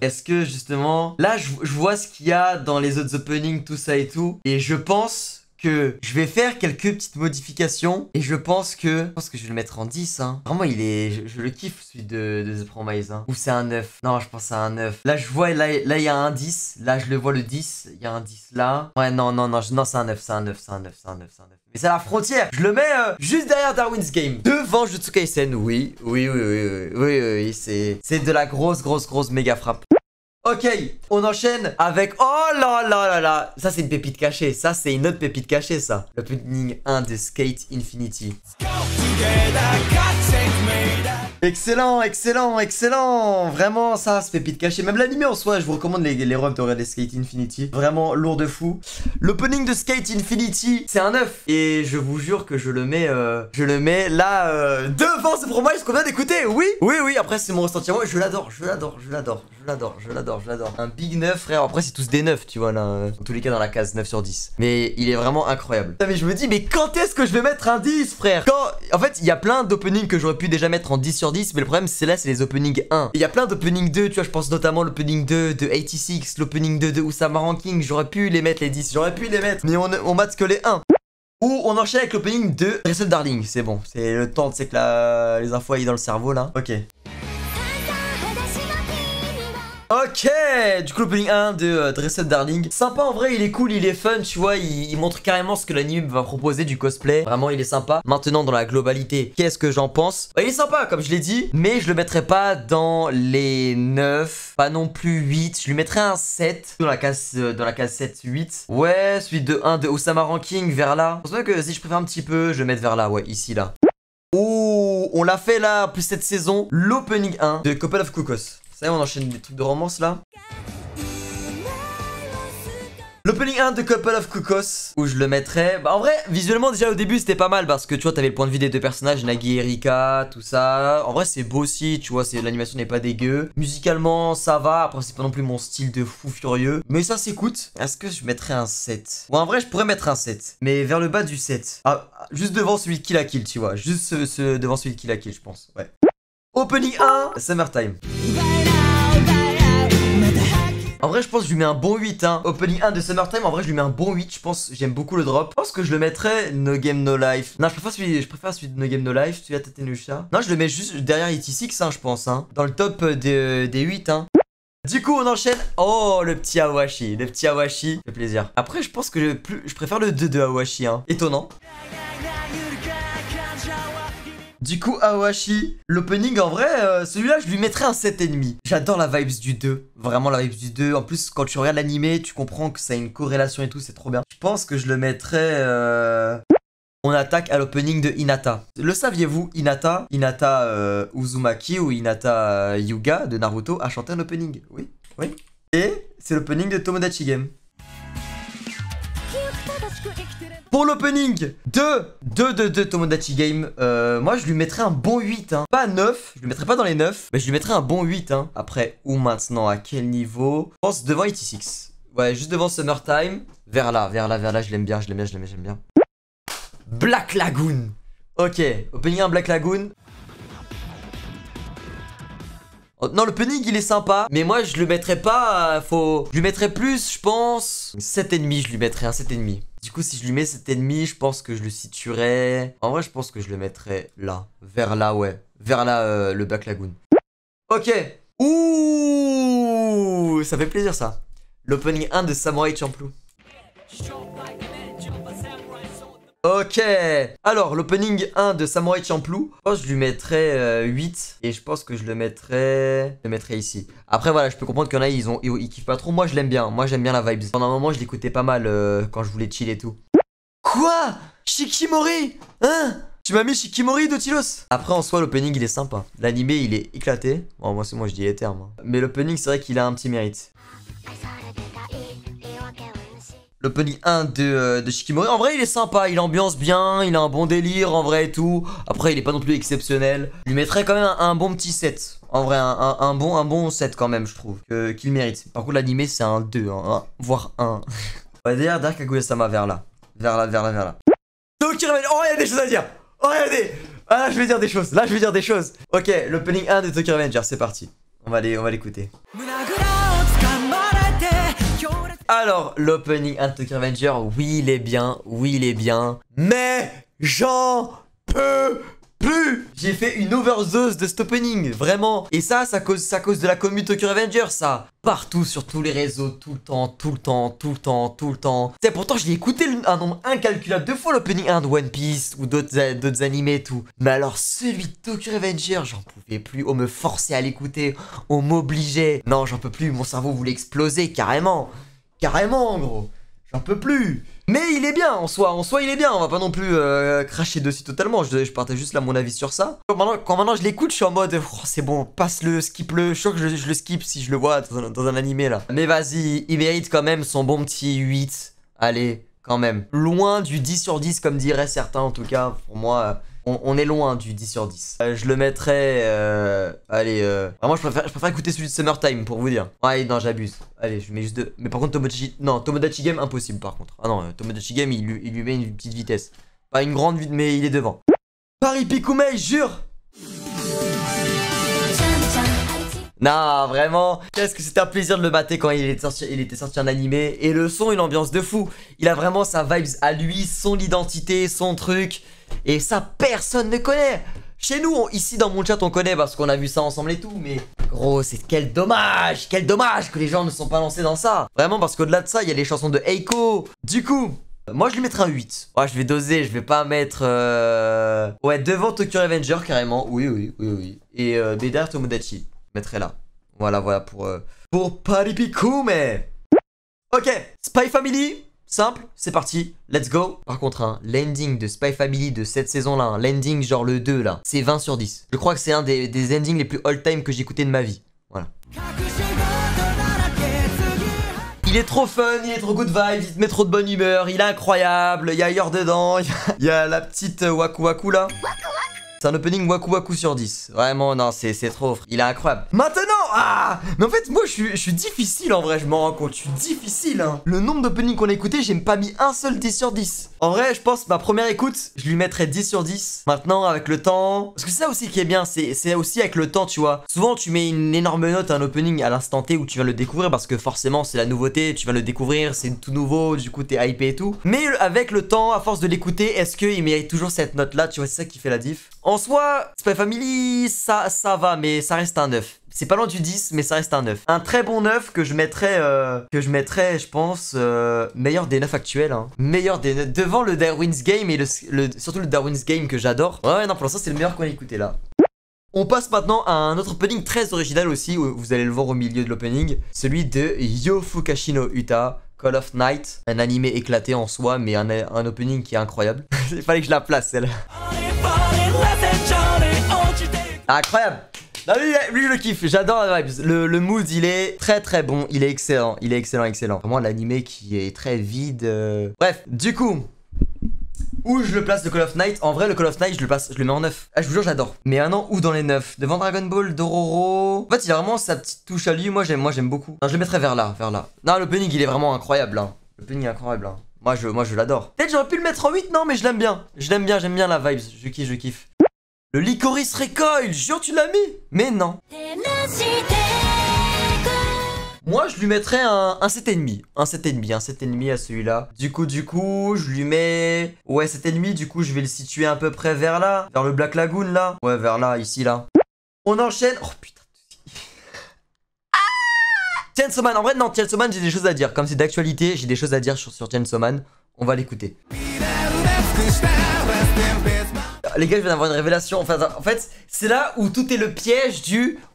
Speaker 1: est-ce que justement... Là, je vois ce qu'il y a dans les autres openings, tout ça et tout. Et je pense que je vais faire quelques petites modifications. Et je pense que je vais le mettre en 10, hein. Vraiment, je le kiffe, celui de The Promise, hein. Ou c'est un 9. Non, je pense à un 9. Là, je vois, là, il y a un 10. Là, je le vois le 10. Il y a un 10 là. Ouais, non, c'est un 9, c'est un 9. Mais c'est à la frontière. Je le mets juste derrière Darwin's Game. Devant Jujutsu Kaisen. Oui. C'est de la grosse méga frappe. Ok, on enchaîne avec... Oh là. Ça, c'est une pépite cachée. Ça, c'est une autre pépite cachée, ça. L'opening 1 de Skate Infinity. Excellent. Vraiment, ça, c'est pépite cachée. Même l'anime en soi, je vous recommande les refs de regarder Skate Infinity. Vraiment lourd de fou. L'opening de Skate Infinity, c'est un 9. Et je vous jure que je le mets là devant ce promise qu'on vient d'écouter. Oui. Après, c'est mon ressenti. Moi, je l'adore. Un big 9, frère. Après, c'est tous des 9, tu vois, là. En tous les cas, dans la case 9 sur 10. Mais il est vraiment incroyable. Putain, mais je me dis, mais quand est-ce que je vais mettre un 10, frère? En fait, il y a plein d'openings que j'aurais pu déjà mettre en 10 sur 10. Mais le problème, c'est les openings 1. Il y a plein d'openings 2, tu vois. Je pense notamment l'opening 2 de 86, l'opening 2 de Usama Ranking. J'aurais pu les mettre, les 10. Mais on mate que les 1. Ou on enchaîne avec l'opening de Dressel Darling. C'est bon. C'est le temps, tu sais que les infos aillent dans le cerveau, là. Ok. Ok, du coup l'opening 1 de Dress Up Darling. Sympa en vrai, il est cool, il est fun, tu vois, il montre carrément ce que l'anime va proposer du cosplay. Vraiment, il est sympa. Maintenant, dans la globalité, qu'est-ce que j'en pense? Bah, il est sympa, comme je l'ai dit, mais je le mettrai pas dans les 9, pas non plus 8. Je lui mettrai un 7 dans la case 7-8. Ouais, celui de 1 de Osama Ranking vers là. Je pense que si je préfère un petit peu, je vais mettre vers là, ouais, ici, là. Oh, on l'a fait là, plus cette saison, l'opening 1 de Couple of Cuckoos. Ça y est, on enchaîne des trucs de romance là. L'opening 1 de Couple of Cuckoos, où je le mettrais. Bah en vrai, visuellement déjà au début c'était pas mal parce que tu vois, t'avais le point de vue des deux personnages, Nagi et Rika, tout ça. En vrai c'est beau aussi, tu vois, l'animation n'est pas dégueu. Musicalement ça va, après c'est pas non plus mon style de fou furieux. Mais ça s'écoute. Est-ce que je mettrais un 7? Ouais, en vrai je pourrais mettre un 7, mais vers le bas du 7. Ah, juste devant celui de Kill la Kill, tu vois. Juste devant celui de Kill la Kill, je pense, ouais. Opening 1, Summertime. En vrai, je pense que je lui mets un bon 8, hein. Opening 1 de Summertime, en vrai, je lui mets un bon 8. Je pense, j'aime beaucoup le drop. Je pense que je le mettrais No Game No Life. Non, je préfère celui de No Game No Life, celui à Tatenusha. Non, je le mets juste derrière ET6, hein, je pense, hein. Dans le top des 8, hein. Du coup, on enchaîne. Oh, le petit Awashi. Le petit Awashi. Ça fait plaisir. Après, je pense que je préfère le 2 de Awashi, hein. Étonnant. Du coup, Awashi, l'opening en vrai, celui-là, je lui mettrais un 7,5. J'adore la vibes du 2. Vraiment la vibes du 2. En plus, quand tu regardes l'animé, tu comprends que ça a une corrélation et tout, c'est trop bien. Je pense que je le mettrais... On attaque à l'opening de Hinata. Le saviez-vous, Hinata Uzumaki ou Hinata Hyuga de Naruto a chanté un opening. Oui, oui. Et c'est l'opening de Tomodachi Game. Pour l'opening de Tomodachi Game, moi je lui mettrais un bon 8, hein. Pas 9, je lui mettrais pas dans les 9, mais je lui mettrais un bon 8, hein. Après, où maintenant, à quel niveau? Je pense devant 86. Ouais, juste devant Summertime. Vers là, je l'aime bien, je l'aime bien. Black Lagoon. Ok, opening 1 Black Lagoon. Oh, non, l'opening il est sympa, mais moi je le mettrais pas, je lui mettrais plus, je pense 7,5, je lui mettrais un 7,5. Du coup, si je lui mets 7,5, je pense que je le situerais... En vrai, je pense que je le mettrais là, vers là, ouais. Vers là, le Black Lagoon. Ok. Ouh, ça fait plaisir ça. L'opening 1 de Samurai Champloo. Ok, alors l'opening 1 de Samurai Champloo, je pense que je lui mettrais 8 et je pense que je le mettrais ici. Après voilà, je peux comprendre qu'il y en a, ils kiffent pas trop, moi je l'aime bien, moi j'aime bien la vibe. Pendant un moment je l'écoutais pas mal quand je voulais chill et tout. Quoi? Shikimori? Hein? Tu m'as mis Shikimori Dotilos? Après en soi l'opening il est sympa, l'animé il est éclaté. Bon moi je dis les termes, hein. Mais l'opening c'est vrai qu'il a un petit mérite. L'opening 1 de Shikimori, en vrai il est sympa, il ambiance bien, il a un bon délire en vrai et tout. Après il est pas non plus exceptionnel. Je lui mettrais quand même un bon petit 7. En vrai un bon 7 quand même je trouve qu'il mérite. Par contre l'animé c'est un 2, voire 1. On va dire Dark Kaguya-sama vers là. Vers là. Tokyo Revenger, oh il y a des choses à dire. Oh regardez. Ah là je vais dire des choses, Ok, l'opening 1 de Tokyo Revenger, c'est parti. On va l'écouter. Alors, l'opening 1 de Tokyo Revenger, oui il est bien, mais j'en peux plus. J'ai fait une overdose de cet opening, vraiment. Et ça cause de la commu Tokyo Revenger, ça. Partout, sur tous les réseaux, tout le temps. Tu sais, pourtant je l'ai écouté un nombre incalculable de fois, l'opening 1 de One Piece ou d'autres animés et tout. Mais alors celui de Tokyo Revenger, j'en pouvais plus. On me forçait à l'écouter, on m'obligeait. Non, j'en peux plus, mon cerveau voulait exploser, carrément. Carrément, gros. J'en peux plus. Mais il est bien, en soi il est bien. On va pas non plus cracher dessus totalement. Je partage juste là mon avis sur ça. Quand maintenant je l'écoute, je suis en mode oh, c'est bon, passe-le, skip-le. Je suis sûr que je le skip si je le vois dans un animé là. Mais vas-y, il mérite quand même son bon petit 8. Allez, quand même. Loin du 10 sur 10 comme diraient certains en tout cas. Pour moi... On est loin du 10 sur 10. Je le mettrais... allez, vraiment, je préfère écouter celui de Summertime, pour vous dire. Ouais, non, j'abuse. Allez, je mets juste deux. Mais par contre, Tomodachi Game, impossible, par contre. Ah non, Tomodachi Game, il lui met une petite vitesse. Pas une grande vitesse, mais il est devant. Paris Picoumei, jure. Non, vraiment, qu'est-ce que c'était un plaisir de le mater quand il était sorti en animé. Et le son, une ambiance de fou. Il a vraiment sa vibes à lui, son identité, son truc. Et ça, personne ne connaît. Chez nous, ici dans mon chat, on connaît parce qu'on a vu ça ensemble et tout. Mais gros, c'est quel dommage que les gens ne sont pas lancés dans ça. Vraiment, parce qu'au-delà de ça, il y a les chansons de Eiko. Du coup, moi je lui mettrai un 8. Ouais, je vais doser, je vais pas mettre... Ouais, devant Tokyo Revenger carrément. Oui. Et derrière Tomodachi. Je mettrai là. Voilà, pour Paripikume. Ok, Spy Family. Simple, c'est parti, let's go. Par contre, l'ending de Spy Family de cette saison-là, l'ending genre le 2 là, c'est 20 sur 10. Je crois que c'est un des endings les plus all-time que j'ai écouté de ma vie. Voilà. Il est trop fun, il est trop good vibes, il te met trop de bonne humeur, il est incroyable, il y a Yor dedans, il y a la petite Waku Waku là. C'est un opening Waku Waku sur 10. Vraiment, non, c'est trop. Il est incroyable. Maintenant, mais en fait, moi, je suis difficile en vrai. Je m'en rends compte. Je suis difficile, hein. Le nombre d'openings qu'on a écouté, j'ai pas mis un seul 10 sur 10. En vrai, je pense ma première écoute, je lui mettrais 10 sur 10. Maintenant, avec le temps. Parce que c'est ça aussi qui est bien. C'est aussi avec le temps, tu vois. Souvent, tu mets une énorme note à un opening à l'instant T où tu viens le découvrir. Parce que forcément, c'est la nouveauté. Tu viens le découvrir. C'est tout nouveau. Du coup, t'es hypé et tout. Mais avec le temps, à force de l'écouter, est-ce qu'il mérite toujours cette note-là? Tu vois, c'est ça qui fait la diff. En soi, Spy Family, ça va, mais ça reste un 9. C'est pas loin du 10, mais ça reste un 9. Un très bon 9 que je mettrais, je pense, meilleur des 9 actuels. Hein. Meilleur des 9. Devant le Darwin's Game et surtout le Darwin's Game que j'adore. Ouais, non, pour l'instant, c'est le meilleur qu'on a écouté là. On passe maintenant à un autre opening très original aussi, où vous allez le voir au milieu de l'opening. Celui de Yo Fukashi no Uta. Call of Night, un animé éclaté en soi, mais un opening qui est incroyable. Il fallait que je la place, celle-là. Incroyable. Non, lui, je le kiffe, j'adore la vibes. Le mood, il est très bon, il est excellent. Il est excellent. Vraiment, l'animé qui est très vide. Bref, du coup, où je le place le Call of Night? En vrai, le Call of Night, je le mets en 9. Ah, je vous jure, j'adore. Mais maintenant, où dans les 9? Devant Dragon Ball, Dororo. En fait, il a vraiment sa petite touche à lui. Moi, j'aime beaucoup. Non, je le mettrais vers là. Non, l'opening, il est vraiment incroyable. Hein. L'opening est incroyable. Hein. Moi, je l'adore. Peut-être j'aurais pu le mettre en 8, non, mais je l'aime bien. J'aime bien la vibes. Je kiffe. Le Licorice Recoil, jure, tu l'as mis? Mais non. Moi, je lui mettrais un 7,5. Un 7,5 à celui-là. Du coup, je lui mets... Ouais, 7,5. Du coup, je vais le situer à peu près vers là. Vers le Black Lagoon, là. Ouais, vers là, ici, là. On enchaîne... Oh, putain. Chainsaw Man. En vrai, non, Chainsaw Man, j'ai des choses à dire. Comme c'est d'actualité, j'ai des choses à dire sur Chainsaw Man. On va l'écouter. Les gars, je viens d'avoir une révélation. Enfin, en fait, c'est là où tout est le piège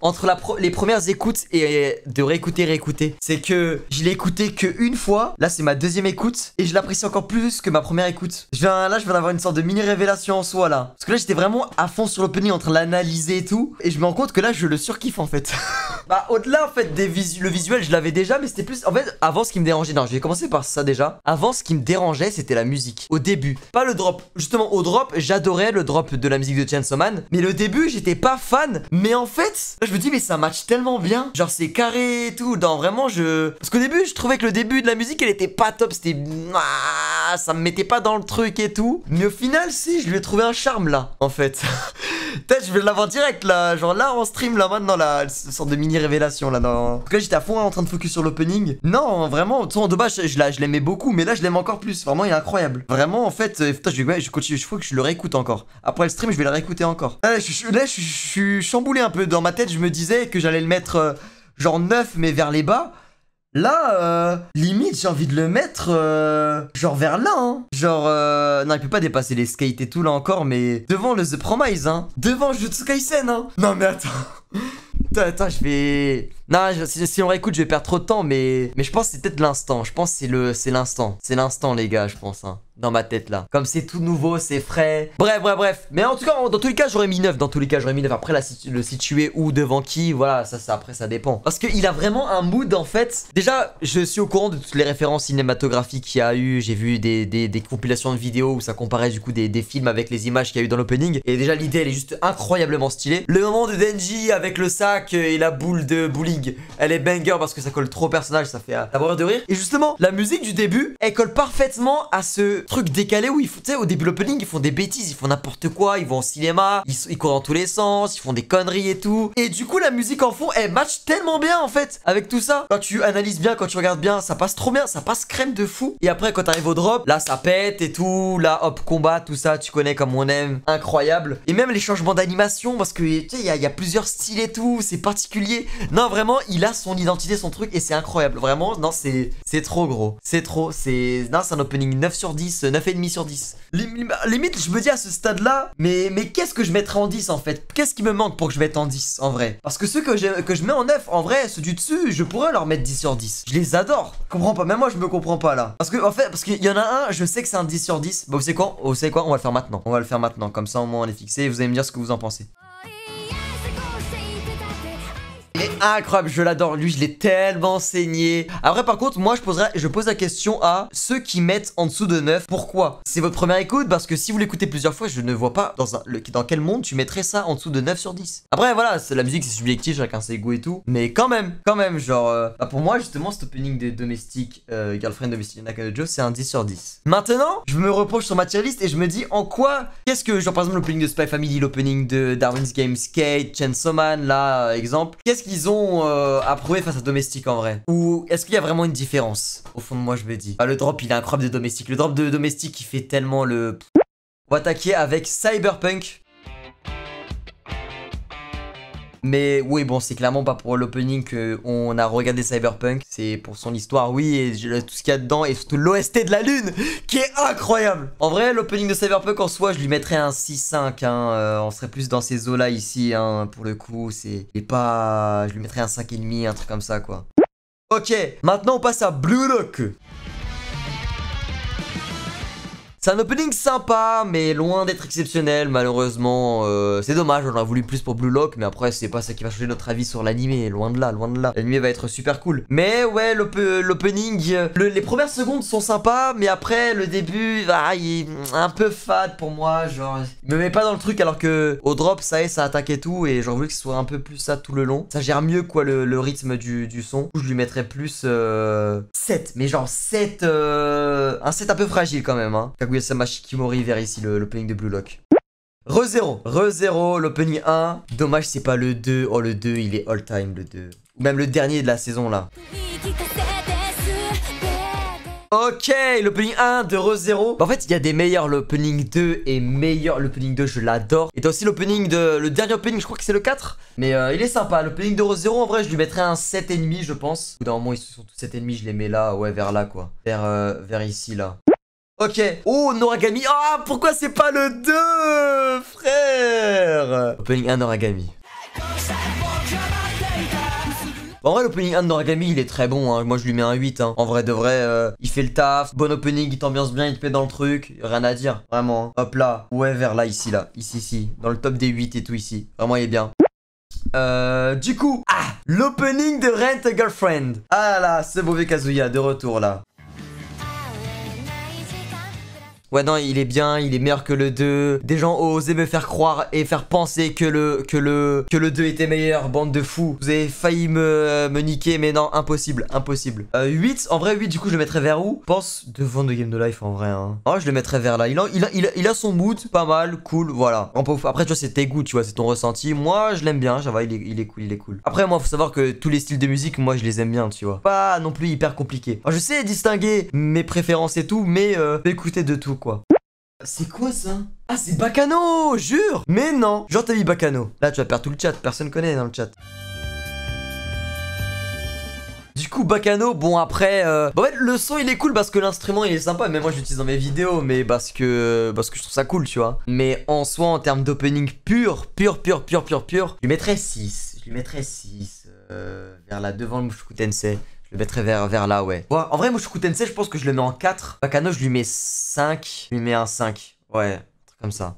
Speaker 1: entre les premières écoutes et de réécouter. C'est que je l'ai écouté qu'une fois. Là, c'est ma deuxième écoute. Et je l'apprécie encore plus que ma première écoute. Là, je viens d'avoir une sorte de mini révélation en soi, là. Parce que là, j'étais vraiment à fond sur l'opening en train de l'analyser et tout. Et je me rends compte que là, je le surkiffe, en fait. Bah, au-delà, en fait, le visuel, je l'avais déjà. Mais c'était plus... En fait, avant, ce qui me dérangeait... Non, je vais commencer par ça, déjà. Avant, ce qui me dérangeait, c'était la musique. Au début. Pas le drop. Justement, au drop, j'adorais le drop de la musique de Chainsaw Man. Mais le début, j'étais pas fan. Mais en fait, là, je me dis, mais ça match tellement bien. Genre, c'est carré et tout. Dans vraiment, Parce qu'au début, je trouvais que le début de la musique, elle était pas top. C'était... ça me mettait pas dans le truc et tout. Mais au final, si, je lui ai trouvé un charme, là, en fait. Peut-être, je vais l'avoir direct, là. Genre, là, en stream, là, maintenant, là. Cette sorte de mini-révélation, là. En tout cas, j'étais à fond en train de focus sur l'opening. Non, vraiment, de base, je l'aimais beaucoup. Mais là, je l'aime encore plus. Vraiment, il est incroyable. Vraiment, en fait, putain, je continue. Il faut que je le réécoute encore. Après le stream, je vais le réécouter encore. Là, je suis chamboulé un peu. Dans ma tête, je me disais que j'allais le mettre genre 9, mais vers les bas. Là, limite, j'ai envie de le mettre genre vers là, hein. Genre, non, il peut pas dépasser les skates et tout là encore, mais devant le The Promise, hein. Devant Jujutsu Kaisen, hein. Non, mais attends. Attends, je vais... Non, si on réécoute, je vais perdre trop de temps, mais je pense que c'est peut-être l'instant. Je pense que c'est l'instant. C'est l'instant, les gars, je pense, hein. Dans ma tête, là. Comme c'est tout nouveau, c'est frais. Bref. Mais en tout cas, dans tous les cas, j'aurais mis 9. Après, le situer où, devant qui, voilà, ça, après, ça dépend. Parce qu'il a vraiment un mood, en fait. Déjà, je suis au courant de toutes les références cinématographiques qu'il y a eu. J'ai vu des compilations de vidéos où ça comparait, du coup, des films avec les images qu'il y a eu dans l'opening. Et déjà, l'idée, elle est juste incroyablement stylée. Le moment de Denji avec le sac et la boule de bowling l'opening, elle est banger parce que ça colle trop au personnage, ça fait à mourir de rire. Et justement, la musique du début, elle colle parfaitement à ce truc décalé où tu sais, au début de l'opening, ils font des bêtises, ils font n'importe quoi, ils vont au cinéma, ils courent dans tous les sens, ils font des conneries et tout. Et du coup, la musique en fond, elle match tellement bien en fait avec tout ça. Quand tu analyses bien, quand tu regardes bien, ça passe trop bien, ça passe crème de fou. Et après, quand t'arrives au drop, là, ça pète et tout, là, hop, combat, tout ça, tu connais comme on aime, incroyable. Et même les changements d'animation, parce que tu sais, il y a plusieurs styles et tout, c'est particulier. Non, vraiment, il a son identité, son truc, et c'est incroyable. Vraiment, non, c'est trop gros. C'est trop, non, c'est un opening 9 sur 10, 9,5 sur 10. Limite, je me dis à ce stade-là, mais qu'est-ce que je mettrais en 10 en fait? Qu'est-ce qui me manque pour que je mette en 10 en vrai? Parce que ceux que je mets en 9, en vrai, ceux du dessus, je pourrais leur mettre 10 sur 10. Je les adore. Je comprends pas, même moi, je me comprends pas là. Parce que, en fait, parce qu'il y en a un, je sais que c'est un 10 sur 10. Bah, vous savez quoi? On va le faire maintenant. On va le faire maintenant. Comme ça, au moins, on est fixé. Et vous allez me dire ce que vous en pensez. Il est incroyable, je l'adore, lui je l'ai tellement saigné. Après par contre, moi je pose la question à ceux qui mettent en dessous de 9. Pourquoi? C'est votre première écoute, parce que si vous l'écoutez plusieurs fois, je ne vois pas dans quel monde tu mettrais ça en dessous de 9 sur 10. Après voilà, la musique c'est subjectif, chacun ses goûts et tout. Mais quand même, genre, bah, pour moi justement cet opening des domestiques, Girlfriend Domestic Nakano Joe, c'est un 10 sur 10. Maintenant, je me reproche sur ma tier list et je me dis en quoi, qu'est-ce que, genre par exemple l'opening de Spy Family, l'opening de Darwin's Game Skate, Chainsaw Man, là, exemple, qu'est-ce qu'ils ont approuvé face à Domestic en vrai? Ou est-ce qu'il y a vraiment une différence? Au fond de moi je me dis, bah, le drop il est incroyable de Domestic. Le drop de Domestic il fait tellement le... On va attaquer avec Cyberpunk. Mais oui, bon, c'est clairement pas pour l'opening qu'on a regardé Cyberpunk. C'est pour son histoire, oui, et tout ce qu'il y a dedans. Et surtout l'OST de la lune, qui est incroyable. En vrai, l'opening de Cyberpunk en soi, je lui mettrais un 6-5. Hein, on serait plus dans ces eaux-là ici, hein, pour le coup. Et pas... Je lui mettrais un 5,5, un truc comme ça, quoi. Ok, maintenant on passe à Blue Lock. C'est un opening sympa, mais loin d'être exceptionnel, malheureusement. C'est dommage, on aurait voulu plus pour Blue Lock, mais après, c'est pas ça qui va changer notre avis sur l'animé. Loin de là, loin de là. L'animé va être super cool. Mais ouais, l'opening, les premières secondes sont sympas, mais après, le début, il est un peu fade pour moi. Genre, il me met pas dans le truc, alors que au drop, ça attaque et tout, et j'aurais voulu que ce soit un peu plus ça tout le long. Ça gère mieux, quoi, le rythme du son. Du coup, je lui mettrais plus 7, mais genre 7, un 7 un peu fragile quand même, hein. Kaguya-sama Shikimori vers ici l'opening de Blue Lock. Re-0, l'opening 1. Dommage c'est pas le 2. Oh le 2 il est all time le 2. Ou même le dernier de la saison là. Ok, l'opening 1 de Re-0. Bah, en fait, il y a des meilleurs. L'opening 2 est meilleur. L'opening 2, je l'adore. Et t'as aussi l'opening le dernier opening, je crois que c'est le 4. Mais il est sympa. L'opening de Re-0, en vrai, je lui mettrais un 7,5, je pense. Au bout d'un moment, ils sont tous 7,5, je les mets là. Ouais, vers là, quoi. Vers ici, là. Ok. Oh, Noragami. Ah, pourquoi c'est pas le 2, frère? Opening 1 Noragami. En vrai, l'opening 1 de Noragami, il est très bon, hein. Moi, je lui mets un 8, hein. En vrai, de vrai, il fait le taf. Bon opening, il t'ambiance bien, il te met dans le truc. Rien à dire, vraiment. Hop là. Ouais, vers là, ici, là. Ici. Dans le top des 8 et tout, ici. Vraiment, il est bien. Du coup, l'opening de Rent a Girlfriend. Ah là, ce mauvais Kazuya, de retour, là. Ouais non, il est bien, il est meilleur que le 2. Des gens ont osé me faire croire et faire penser que le 2 était meilleur, bande de fous. Vous avez failli me niquer, mais non, impossible. 8, en vrai 8 du coup je le mettrais vers où? Je pense devant The Game No Life en vrai, hein. En vrai je le mettrais vers là. Il a son mood, pas mal, cool, voilà. Après tu vois c'est tes goûts, tu vois, c'est ton ressenti. Moi je l'aime bien, ça va, il est cool. Après moi faut savoir que tous les styles de musique, moi je les aime bien, tu vois. Pas non plus hyper compliqué. Alors je sais distinguer mes préférences et tout, mais écouter de tout. Quoi. C'est quoi ça? Ah c'est Baccano, jure. Mais non, genre t'as mis Baccano. Là tu vas perdre tout le chat, personne connaît dans le chat. Du coup Baccano, bon après en fait le son il est cool parce que l'instrument il est sympa. Mais moi je l'utilise dans mes vidéos, mais parce que je trouve ça cool, tu vois. Mais en soi en termes d'opening pur, je lui mettrais 6. Vers là devant le Mushoku Tensei. Je le mettrais vers là, ouais. Bon, en vrai, Mushoku Tensei, je pense que je le mets en 4. Baccano, je lui mets 5. Je lui mets un 5. Ouais, un truc comme ça.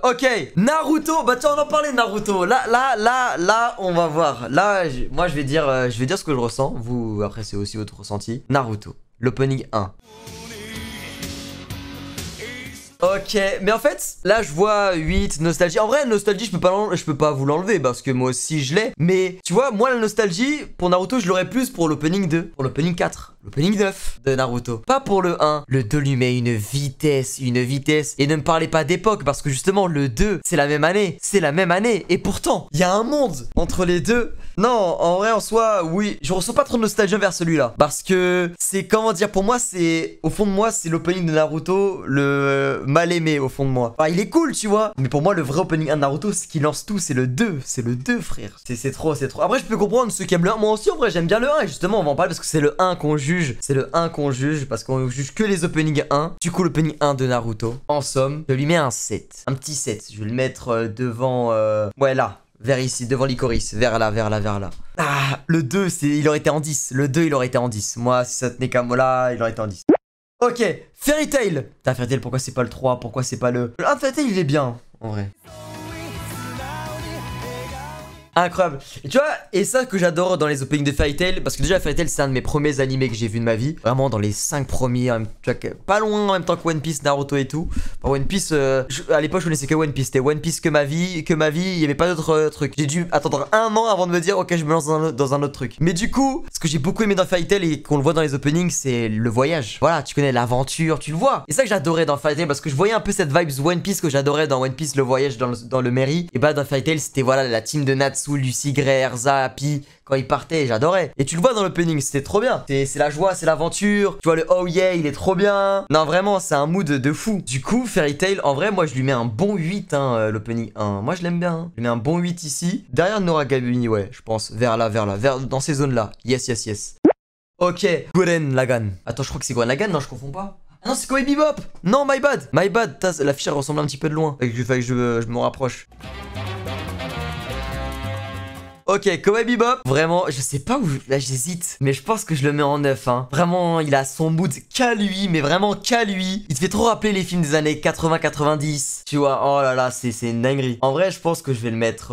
Speaker 1: Ok, Naruto. Bah, tiens, on en parlait de Naruto. Là, on va voir. Là, moi, je vais dire ce que je ressens. Vous, après, c'est aussi votre ressenti. Naruto, l'opening 1. Ok, mais en fait, là je vois 8, nostalgie. En vrai, nostalgie, je peux pas vous l'enlever parce que moi aussi je l'ai. Mais tu vois, moi la nostalgie, pour Naruto, je l'aurais plus pour l'opening 2, pour l'opening 4, l'opening 9 de Naruto. Pas pour le 1. Le 2 lui met une vitesse. Et ne me parlez pas d'époque parce que justement, le 2, c'est la même année. C'est la même année. Et pourtant, il y a un monde entre les deux. Non, en vrai, en soi, oui, je ressens pas trop de nostalgie vers celui-là. Parce que c'est, comment dire, pour moi, c'est, au fond de moi, c'est l'opening de Naruto, le mal aimé au fond de moi. Enfin, il est cool, tu vois. Mais pour moi, le vrai opening 1 de Naruto, ce qui lance tout, c'est le 2. C'est le 2, frère. C'est trop, c'est trop. Après, je peux comprendre ceux qui aiment le 1. Moi aussi, en vrai, j'aime bien le 1. Et justement, on va en parler parce que c'est le 1 qu'on juge. C'est le 1 qu'on juge parce qu'on juge que les openings 1. Du coup, l'opening 1 de Naruto, en somme, je lui mets un 7. Un petit 7. Je vais le mettre devant... Ouais, là. Vers ici, devant Licorice, vers là. Ah, le 2, il aurait été en 10. Le 2, il aurait été en 10. Moi, si ça tenait qu'à moi là, il aurait été en 10. Ok, Fairy Tail. Putain, Fairy Tail, pourquoi c'est pas le 3? Pourquoi c'est pas le... Le 1 de Fairy Tail, il est bien, en vrai. Incroyable. Et tu vois, et ça que j'adore dans les openings de Fairy Tail, parce que déjà Fairy Tail c'est un de mes premiers animés que j'ai vu de ma vie. Vraiment dans les 5 premiers, tu vois, pas loin en même temps que One Piece, Naruto et tout. Enfin, One Piece, à l'époque je connaissais que One Piece. C'était One Piece que ma vie, il y avait pas d'autres trucs. J'ai dû attendre un an avant de me dire ok je me lance dans un autre truc. Mais du coup, ce que j'ai beaucoup aimé dans Fairy Tail et qu'on le voit dans les openings, c'est le voyage. Voilà, tu connais l'aventure, tu le vois. Et ça que j'adorais dans Fairy Tail parce que je voyais un peu cette vibes One Piece que j'adorais dans One Piece, le voyage dans le Merry. Et bah dans Fairy Tail c'était voilà la team de Natsu, Lucy, Grey, Erza, Happy, quand ils partaient, j'adorais. Et tu le vois dans l'opening, c'était trop bien. C'est la joie, c'est l'aventure. Tu vois le oh yeah, il est trop bien. Non, vraiment, c'est un mood de fou. Du coup, Fairy Tail, en vrai, moi je lui mets un bon 8, hein, l'opening 1. Moi je l'aime bien. Hein. Je lui mets un bon 8 ici. Derrière Noragami, ouais, je pense. Vers là, dans ces zones-là. Yes. Ok, Gurren Lagann. Attends, je crois que c'est Gurren Lagann, non, je confonds pas. Ah non, c'est Cowboy Bebop. Non, my bad. La fiche elle ressemble un petit peu de loin. Fait que je me rapproche. Ok, Cowboy Bebop, vraiment, je sais pas où, là j'hésite, mais je pense que je le mets en 9, hein. Vraiment, il a son mood qu'à lui, mais vraiment qu'à lui. Il te fait trop rappeler les films des années 80-90, tu vois, oh là là, c'est une dinguerie. En vrai, je pense que je vais le mettre,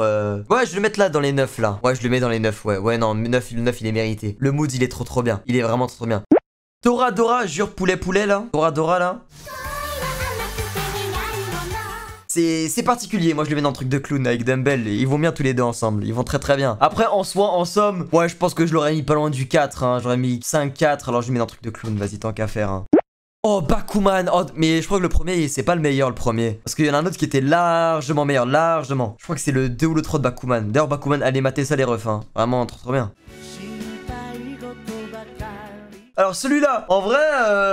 Speaker 1: ouais, je vais le mettre là, dans les 9, là. Ouais, je le mets dans les 9, ouais, non, le 9, il est mérité. Le mood, il est trop bien, il est vraiment trop bien. Dora, jure, poulet, là. Dora, là. C'est particulier, moi je le mets dans le truc de clown avec Dumbbell, ils vont bien tous les deux ensemble, ils vont très bien. Après en soi, en somme, ouais je pense que je l'aurais mis pas loin du 4, hein. J'aurais mis 5-4, alors je le mets dans le truc de clown, vas-y tant qu'à faire. Hein. Oh Bakuman, oh, mais je crois que le premier c'est pas le meilleur le premier. Parce qu'il y en a un autre qui était largement meilleur, largement. Je crois que c'est le 2 ou le 3 de Bakuman. D'ailleurs Bakuman, allez mater ça les refs, hein. Vraiment trop bien. Alors celui-là, en vrai,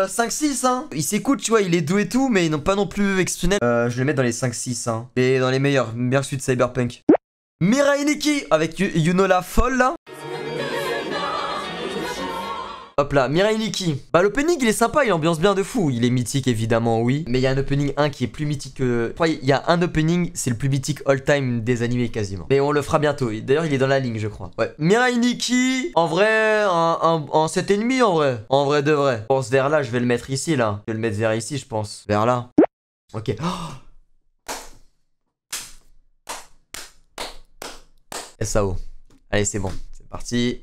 Speaker 1: 5-6, hein. Il s'écoute, tu vois, il est doux et tout, mais ils n'ont pas non plus exceptionnel. Je vais le mettre dans les 5-6, hein. Et dans les meilleurs celui de Cyberpunk. Mirai Nikki, avec Yuno la folle, là. Hop là, Mirai Nikki. Bah l'opening il est sympa, il ambiance bien de fou. Il est mythique évidemment oui. Mais il y a un opening 1 qui est plus mythique que... Je crois il y a un opening, c'est le plus mythique all time des animés quasiment. Mais on le fera bientôt. D'ailleurs il est dans la ligne je crois. Ouais. Mirai Nikki, en vrai, un 7,5 en vrai. En vrai de vrai. Je pense vers là, je vais le mettre ici là. Je vais le mettre vers ici je pense. Vers là. Ok. Oh SAO. Allez c'est bon. C'est parti.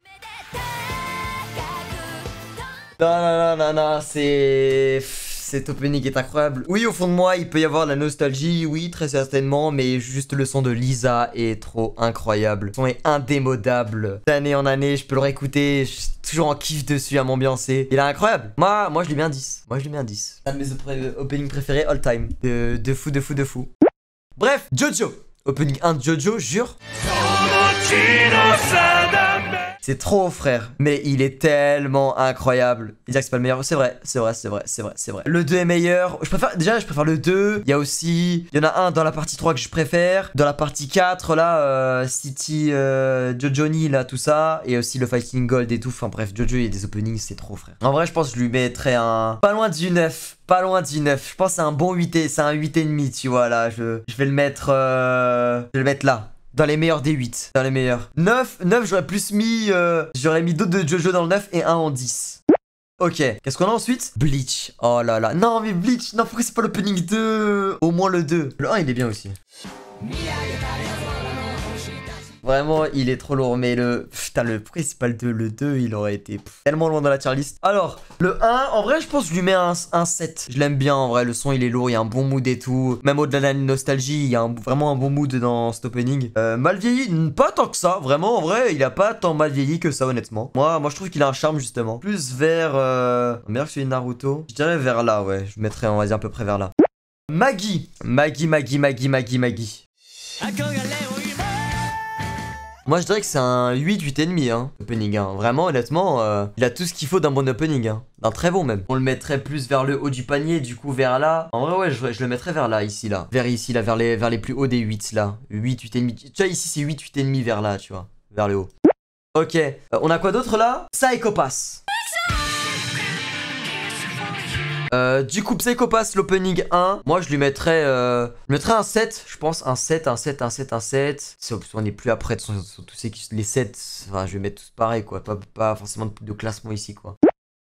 Speaker 1: Non, cet opening est incroyable. Oui, au fond de moi, il peut y avoir de la nostalgie, oui, très certainement, mais juste le son de Lisa est trop incroyable. Le son est indémodable. D'année en année, je peux le réécouter, je suis toujours en kiff dessus à m'ambiancer. Il est incroyable. Moi, je lui mets un 10. C'est un de mes openings préférés all time. De fou. Bref, Jojo. Opening 1 de Jojo, jure. C'est trop frère, mais il est tellement incroyable. Il dit que c'est pas le meilleur, c'est vrai. Le 2 est meilleur, je préfère le 2. Il y a aussi, il y en a un dans la partie 3 que je préfère. Dans la partie 4 là, City, Johnny là, tout ça. Et aussi le Fighting Gold et tout, enfin bref, Jojo il y a des openings, c'est trop frère. En vrai je pense que je lui mettrais un, pas loin du 9. Je pense que c'est un bon 8 c'est un 8,5 tu vois là, je vais le mettre, là. Dans les meilleurs des 8. Dans les meilleurs. 9 j'aurais plus mis... j'aurais mis d'autres de Jojo dans le 9 et un en 10. Ok. Qu'est-ce qu'on a ensuite? Bleach. Oh là là. Non mais Bleach. Non pourquoi c'est pas l'opening 2? Au moins le 2. Le 1 il est bien aussi. Vraiment il est trop lourd. Mais le... Putain, le principal 2, le 2, il aurait été tellement loin dans la tier list. Alors, le 1, en vrai, je pense que je lui mets un 7. Je l'aime bien, en vrai. Le son, il est lourd, il y a un bon mood et tout. Même au-delà de la nostalgie, il y a vraiment un bon mood dans cet opening. Mal vieilli, pas tant que ça. Vraiment, en vrai, il a pas tant mal vieilli que ça, honnêtement. Moi, je trouve qu'il a un charme, justement. Plus vers... meilleur que celui de Naruto. Je dirais vers là, ouais. Je mettrais, on va dire, à peu près vers là. Maggie. Maggie. Moi je dirais que c'est un 8, 8,5 hein, opening hein. Vraiment honnêtement il a tout ce qu'il faut d'un bon opening hein. D'un très bon même. On le mettrait plus vers le haut du panier, du coup vers là. En vrai ouais je le mettrais vers là, ici là. Vers ici là, vers les plus hauts des 8 là. 8, 8,5. Tu vois ici c'est 8, 8,5 vers là tu vois. Vers le haut. Ok, on a quoi d'autre là? Psycho Pass. Du coup, Psycho Pass, l'opening 1. Moi, je lui mettrais un 7, je pense. Un 7. On n'est plus après, tous les 7. Enfin, je vais mettre tous pareil, quoi. Pas forcément de classement ici, quoi.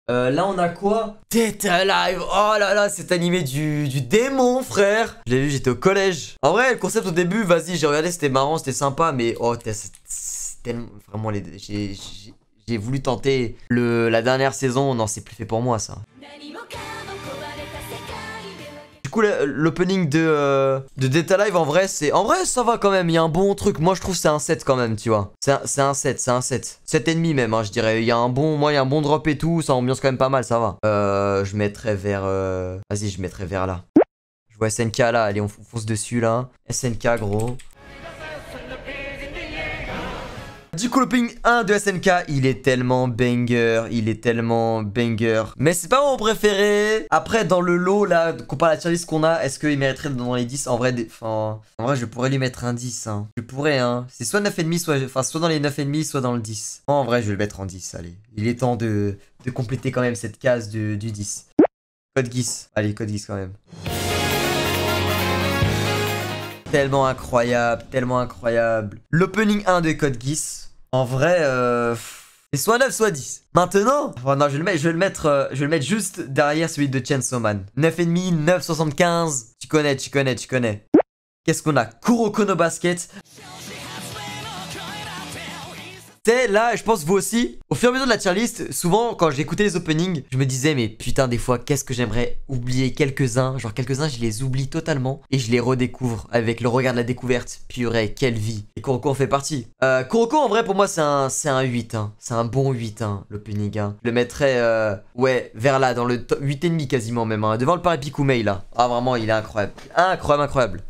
Speaker 1: Là, on a quoi? Dead Alive. Oh là là, cet animé du démon, frère. Je l'ai vu, j'étais au collège. En vrai, le concept au début, vas-y, j'ai regardé, c'était marrant, c'était sympa. Mais oh, c'est tellement... Vraiment, j'ai voulu tenter la dernière saison. Non, c'est plus fait pour moi, ça. Du coup l'opening de Dead Alive en vrai ça va quand même, il y a un bon truc. Moi je trouve c'est un 7 quand même tu vois. C'est un 7. 7,5 même hein, je dirais. Il y a un bon drop et tout, ça ambiance quand même pas mal, ça va. Je mettrais vers vas-y je mettrais vers là. Je vois SNK là, allez on fonce dessus là. SNK gros. Du coup, l'opening 1 de SNK, il est tellement banger. Mais c'est pas mon préféré. Après, dans le lot, là, comparé à la tier list qu'on a, est-ce qu'il mériterait dans les 10? En vrai, je pourrais lui mettre un 10. Hein. Je pourrais, hein. C'est soit 9,5, soit dans les 9,5, soit dans le 10. En vrai, je vais le mettre en 10, allez. Il est temps de compléter quand même cette case du 10. Code Geass. Allez, Code Geass quand même. Tellement incroyable. L'opening 1 de Code Geass. En vrai, c'est soit 9, soit 10. Maintenant, oh non, je vais le mettre juste derrière celui de Chainsaw Man. 9,5, 9,75. Tu connais. Qu'est-ce qu'on a? Kuroko no Basket. Là, je pense vous aussi, au fur et à mesure de la tier list, souvent quand j'écoutais les openings, je me disais mais putain des fois qu'est-ce que j'aimerais oublier quelques-uns. Genre quelques-uns je les oublie totalement et je les redécouvre avec le regard de la découverte. Purée, quelle vie. Et Kuroko en fait partie. Kuroko en vrai pour moi c'est un 8 hein. C'est un bon 8 hein, l'opening hein. Je le mettrais ouais vers là dans le 8,5 quasiment même hein, devant le Paripikume là. Ah vraiment il est incroyable. Incroyable.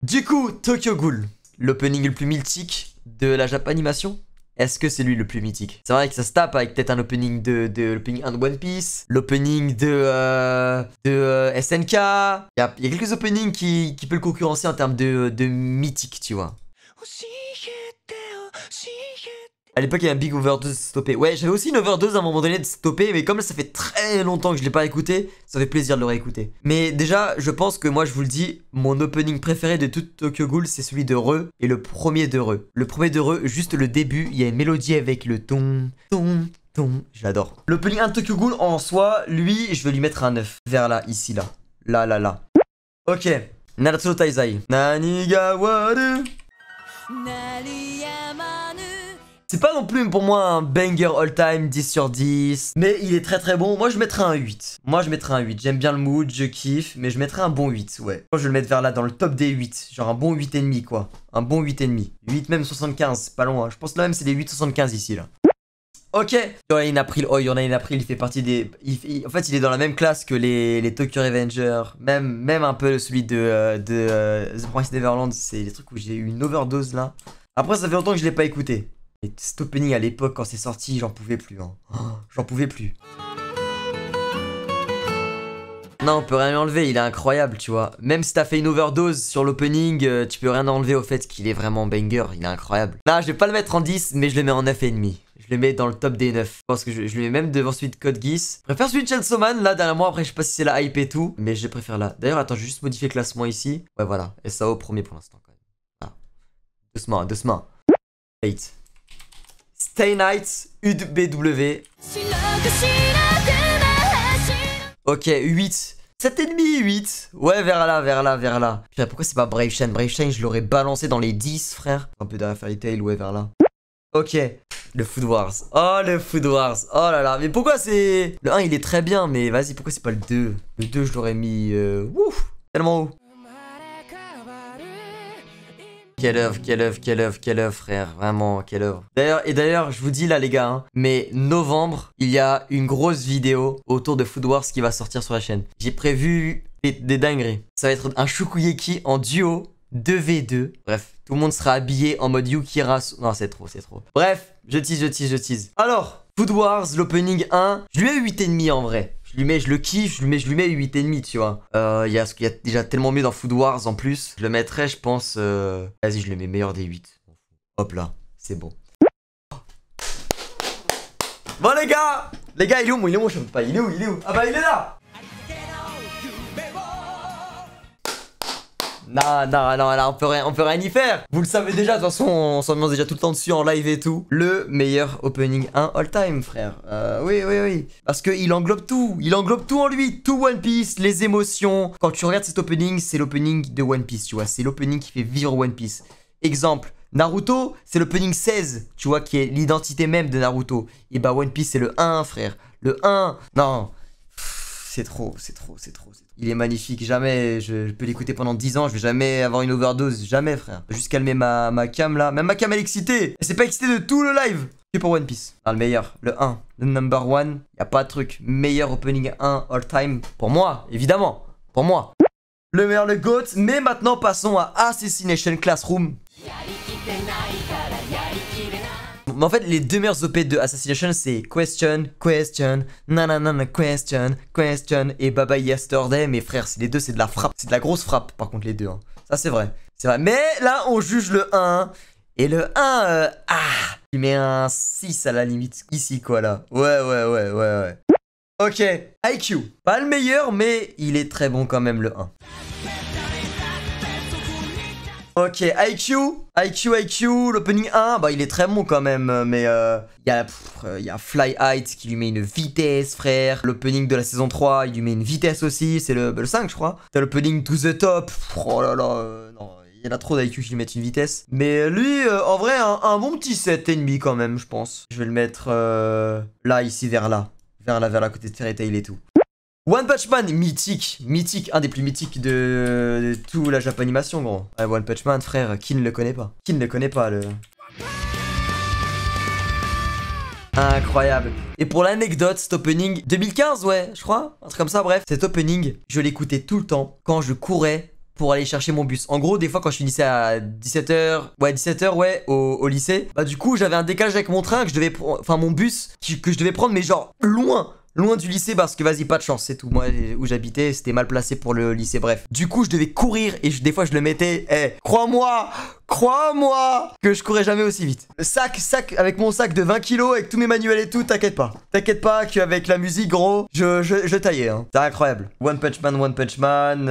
Speaker 1: Du coup Tokyo Ghoul, l'opening le plus mythique de la Japanimation. Est-ce que c'est lui le plus mythique? C'est vrai que ça se tape avec peut-être un opening l'opening 1 de One Piece, l'opening de SNK. Il y a quelques openings qui peuvent le concurrencer en termes de mythique, tu vois. À l'époque, il y a un big overdose stoppé. Ouais, j'avais aussi une overdose à un moment donné de stopper, mais comme là, ça fait très longtemps que je l'ai pas écouté, ça fait plaisir de le réécouter. Mais déjà, je pense que moi, je vous le dis, mon opening préféré de toute Tokyo Ghoul, c'est celui de Re et le premier de Re. Le premier de Re, juste le début, il y a une mélodie avec le ton. Je l'adore. L'opening 1 de Tokyo Ghoul, en soi, lui, je vais lui mettre un 9. Vers là, ici, là. Là. Ok. Naruto no Taizai. Nani ga waru. C'est pas non plus pour moi un banger all time 10 sur 10. Mais il est très bon. Moi je mettrais un 8. J'aime bien le mood, je kiffe. Mais je mettrais un bon 8, ouais. Moi je vais le mettre vers là dans le top des 8. Genre un bon 8,5 quoi. Un bon 8,5. 8 même 75, c'est pas loin. Je pense là même c'est des 8,75 ici là. Ok. Yorane April. Oh Yorane April il fait partie des... En fait il est dans la même classe que les Tokyo Revengers. Même un peu celui de The Promised Neverland. C'est des trucs où j'ai eu une overdose là. Après ça fait longtemps que je l'ai pas écouté. Et cet opening à l'époque quand c'est sorti, j'en pouvais plus hein. J'en pouvais plus. Non, on peut rien lui enlever, il est incroyable, tu vois. Même si t'as fait une overdose sur l'opening, tu peux rien enlever au fait qu'il est vraiment banger, il est incroyable. Là, je vais pas le mettre en 10, mais je le mets en 9,5. Je le mets dans le top des 9. Je pense que je le mets même devant celui de Code Geass. Je préfère celui de Chainsaw Man, là, dernièrement. Après, je sais pas si c'est la hype et tout, mais je préfère là. D'ailleurs, attends, je vais juste modifier le classement ici. Ouais, voilà. SAO premier pour l'instant, quand même. Ah. Doucement. 8. Stay Night, UBW. Ok, 8. 7,5, 8. Ouais, vers là. Putain, pourquoi c'est pas Brave Chain? Brave Chain, je l'aurais balancé dans les 10, frère. Un peu derrière Fairy Tail, ouais, vers là. Ok. Le Food Wars. Oh, le Food Wars. Oh là là. Mais pourquoi c'est... Le 1, il est très bien, mais vas-y, pourquoi c'est pas le 2? Le 2, je l'aurais mis... Ouf, tellement haut. Quelle œuvre, quelle œuvre, quelle œuvre, quelle œuvre, frère. Vraiment, quelle œuvre. D'ailleurs, je vous dis là, les gars, hein, mais novembre, il y a une grosse vidéo autour de Food Wars qui va sortir sur la chaîne. J'ai prévu des dingueries. Ça va être un Shukuyeki en duo 2v2. Bref, tout le monde sera habillé en mode Yukira. Non, c'est trop, c'est trop. Bref, je tease. Alors, Food Wars, l'opening 1, je lui mets 8,5 en vrai. Je le kiffe, je lui mets 8,5, tu vois. Il y a déjà tellement mieux dans Food Wars en plus. Je le mettrais, je pense... Vas-y, je le mets meilleur des 8. Hop là, c'est bon. Bon les gars, il est où mon champagne? Il est où? Ah bah il est là. Non, là, on peut rien y faire. Vous le savez déjà, de toute façon, on s'ambiance déjà tout le temps dessus en live et tout. Le meilleur opening 1 all time, frère. Oui. Parce qu'il englobe tout. Il englobe tout en lui. Tout One Piece, les émotions. Quand tu regardes cet opening, c'est l'opening de One Piece, tu vois. C'est l'opening qui fait vivre One Piece. Exemple, Naruto, c'est l'opening 16, tu vois, qui est l'identité même de Naruto. Et bah, One Piece, c'est le 1, frère. Le 1. Non. C'est trop. Il est magnifique, jamais, je peux l'écouter pendant 10 ans, je vais jamais avoir une overdose, jamais frère. Juste calmer ma cam là, même ma cam elle est excitée. Elle s'est pas excitée de tout le live. Que pour One Piece. Ah, le meilleur, le 1, le number 1, y a pas de truc. Meilleur opening 1 all time, pour moi, évidemment, pour moi. Le meilleur, le GOAT, mais maintenant passons à Assassination Classroom. Mais en fait, les deux meilleurs OP de Assassination, c'est question, nanana, question, et Baba Yesterday. Mais frère, les deux, c'est de la frappe. C'est de la grosse frappe, par contre, les deux. Hein. Ça, c'est vrai. Mais là, on juge le 1. Et le 1, il met un 6 à la limite. Ici, quoi, là. Ouais. Ok, IQ. Pas le meilleur, mais il est très bon quand même, le 1. Ok, IQ, l'opening 1, bah il est très bon quand même, mais il y a Fly Height qui lui met une vitesse, frère. L'opening de la saison 3, il lui met une vitesse aussi, c'est le 5 je crois. T'as l'opening To The Top, oh là là, non, il y en a trop d'IQ qui lui mettent une vitesse. Mais lui, en vrai, un bon petit 7,5 quand même, je pense. Je vais le mettre là, ici, vers là, côté de Fairy Tail et tout. One Punch Man, mythique, un des plus mythiques de tout la Japanimation, gros. Ouais, One Punch Man, frère, qui ne le connaît pas? Le... Incroyable. Et pour l'anecdote, cet opening, 2015, ouais, je crois, un truc comme ça, bref. Cet opening, je l'écoutais tout le temps quand je courais pour aller chercher mon bus. En gros, des fois, quand je finissais à 17h, ouais, au lycée, bah du coup, j'avais un décalage avec mon train que je devais enfin, mon bus que je devais prendre, mais genre, loin du lycée parce que vas-y pas de chance c'est tout. Moi où j'habitais c'était mal placé pour le lycée, bref. Du coup je devais courir et des fois je le mettais. Crois-moi que je courais jamais aussi vite. Sac avec mon sac de 20 kilos avec tous mes manuels et tout, t'inquiète pas qu'avec la musique gros je taillais hein. C'est incroyable. One Punch Man,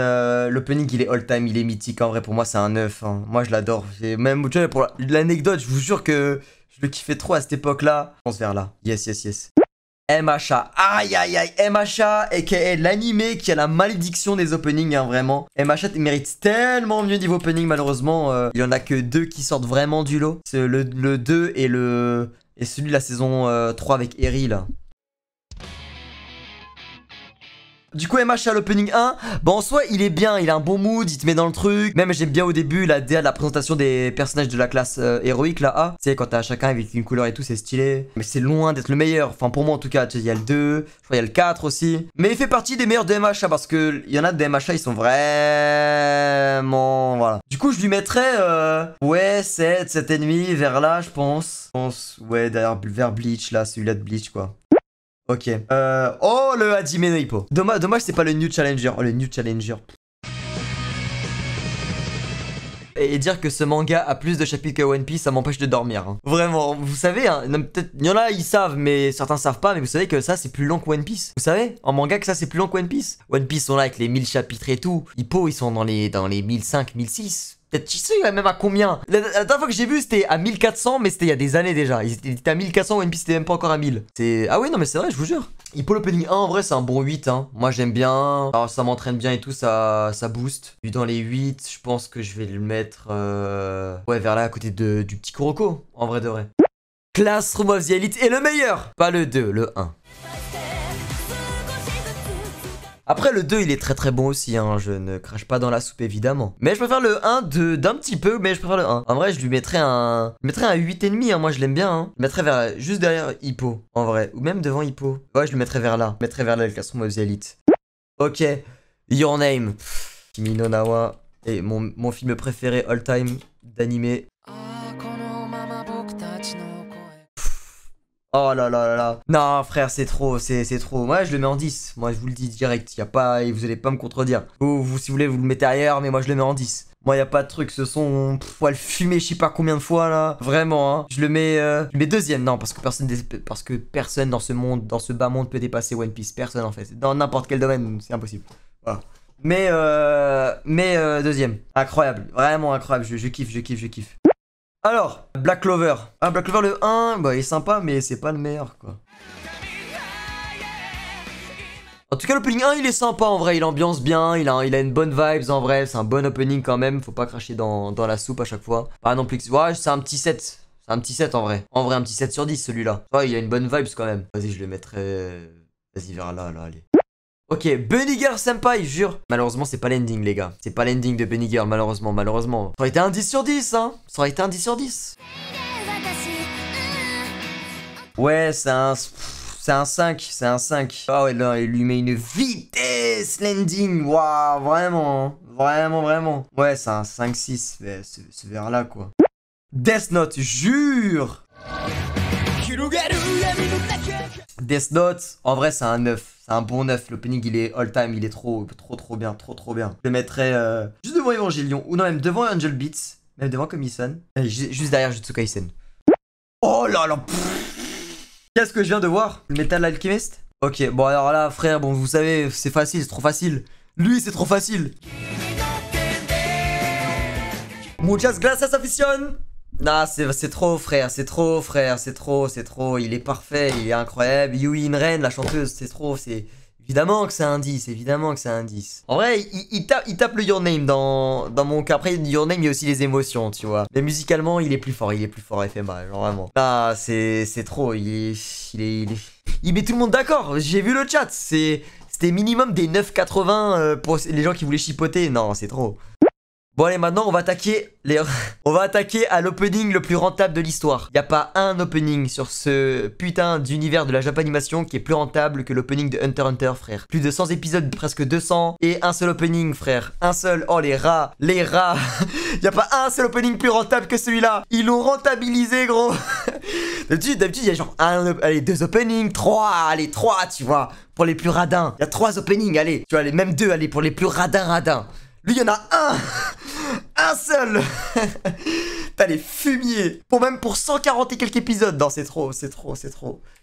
Speaker 1: l'opening il est all time, il est mythique en vrai. Pour moi c'est un 9 hein. Moi je l'adore. Même tu vois, pour l'anecdote je vous jure que je le kiffais trop à cette époque là. On se vers là. Yes. MHA, aïe, MHA, aka l'animé qui a la malédiction des openings, hein, vraiment. MHA mérite tellement mieux niveau opening, malheureusement. Il y en a que 2 qui sortent vraiment du lot. C'est le 2 et celui de la saison 3 avec Eri, là. Du coup MHA l'opening 1, bon en soi il est bien, il a un bon mood, il te met dans le truc. Même j'aime bien au début la DA de la présentation des personnages de la classe héroïque, la A. Tu sais quand t'as chacun avec une couleur et tout, c'est stylé. Mais c'est loin d'être le meilleur, enfin pour moi en tout cas. Il y a le 2, je crois il y a le 4 aussi. Mais il fait partie des meilleurs de MHA parce que il y en a de MHA, ils sont vraiment... Voilà. Du coup je lui mettrais ouais 7, 7,5 vers là je pense. Ouais derrière vers Bleach là, celui-là de Bleach quoi. Ok. Oh, le Hajime no Ippo. Dommage, c'est pas le New Challenger. Oh, le New Challenger. Et dire que ce manga a plus de chapitres que One Piece, ça m'empêche de dormir. Hein. Vraiment, vous savez, hein, peut-être, il y en a, ils savent, mais certains savent pas, mais vous savez que ça, c'est plus long que One Piece. Vous savez, en manga, que ça, c'est plus long que One Piece. One Piece sont là avec les 1000 chapitres et tout. Hippo, ils sont dans les 1005, 1006. Peut-être, tu sais même à combien? La dernière fois que j'ai vu, c'était à 1400, mais c'était il y a des années déjà. Ils étaient à 1400, One Piece, c'était même pas encore à 1000. Ah oui, non, mais c'est vrai, je vous jure. Hippo l'opening 1, en vrai, c'est un bon 8. Hein. Moi, j'aime bien. Alors, ça m'entraîne bien et tout, ça booste. Vu dans les 8, je pense que je vais le mettre ouais, vers là, à côté du petit Kuroko. En vrai de vrai. Classroom of the Elite est le meilleur. Pas le 2, le 1. Après le 2 il est très très bon aussi, hein. Je ne crache pas dans la soupe évidemment. Mais je préfère le 1 d'un petit peu, mais je préfère le 1. En vrai je lui mettrais un 8,5, hein. Moi je l'aime bien, hein. Je le mettrais vers, juste derrière Hippo, en vrai. Ou même devant Hippo. Ouais je le mettrais vers là. Je mettrais vers là le Classroom of the Elite. Ok, Your Name. Kimi no Na wa. Et mon film préféré all time d'animé. Oh là là là là. Non frère c'est trop, c'est trop. Moi je le mets en 10. Moi je vous le dis direct. Y a pas, vous allez pas me contredire. Vous si vous voulez vous le mettez ailleurs, mais moi je le mets en 10. Moi y a pas de truc, ce son, faut le fumer je sais pas combien de fois là. Vraiment hein. Je le mets deuxième, non parce que personne dans ce monde, dans ce bas monde peut dépasser One Piece. Personne en fait. Dans n'importe quel domaine, c'est impossible. Voilà. Mais deuxième. Incroyable, vraiment incroyable. Je kiffe, je kiffe, je kiffe. Alors, Black Clover. Ah, Black Clover le 1, bah il est sympa, mais c'est pas le meilleur, quoi. En tout cas, l'opening 1, il est sympa, en vrai. Il ambiance bien, il a une bonne vibes, en vrai. C'est un bon opening, quand même. Faut pas cracher dans la soupe à chaque fois. Pas non plus que... Ouais, c'est un petit 7. C'est un petit 7, en vrai. En vrai, un petit 7 sur 10, celui-là. Ouais, il a une bonne vibes, quand même. Vas-y, je le mettrai... Vas-y, vers là, allez. Ok, Bunny Girl Senpai, jure. Malheureusement, c'est pas l'ending, les gars. C'est pas l'ending de Bunny Girl, malheureusement. Ça aurait été un 10 sur 10, hein. Ça aurait été un 10 sur 10. Ouais, c'est un 5. C'est un 5. Ah ouais, là, il lui met une vitesse landing. Waouh, vraiment. Hein. Vraiment, vraiment. Ouais, c'est un 5-6. C'est vers là, quoi. Death Note, jure. Death Note, en vrai, c'est un 9. C'est un bon 9. L'opening, il est all time. Il est trop bien. Trop bien. Je le mettrais juste devant Evangelion. Ou non, même devant Angel Beats. Même devant Komi-san. Juste derrière Jutsu Kaisen. Oh là là. Qu'est-ce que je viens de voir? Le Metal Alchemist. Ok, bon, alors là, frère, bon, vous savez, c'est facile. C'est trop facile. Lui, c'est trop facile. Muchas gracias, afición. Non, c'est trop frère, c'est trop. Il est parfait, il est incroyable. Yui In-Ren, la chanteuse, c'est trop, c'est... Évidemment que c'est un 10, évidemment que c'est un 10. En vrai, il tape le Your Name dans mon cas. Après, Your Name, il y a aussi les émotions, tu vois. Mais musicalement, il est plus fort FMA, genre vraiment. Ah, c'est trop, il met tout le monde d'accord, j'ai vu le chat, c'était minimum des 9,80 pour les gens qui voulaient chipoter. Non, c'est trop. Bon allez, maintenant on va attaquer à l'opening le plus rentable de l'histoire. Y a pas un opening sur ce putain d'univers de la Japanimation qui est plus rentable que l'opening de Hunter x Hunter, frère. Plus de 100 épisodes, presque 200, et un seul opening, frère. Un seul. Oh les rats. Y a pas un seul opening plus rentable que celui-là. Ils l'ont rentabilisé, gros. D'habitude, y a genre allez, 2 openings, 3, tu vois, pour les plus radins. Y a 3 openings, allez, tu vois, même 2, allez, pour les plus radins. Lui, il y en a un seul. T'as les fumiers. Pour 140 et quelques épisodes. Non, c'est trop.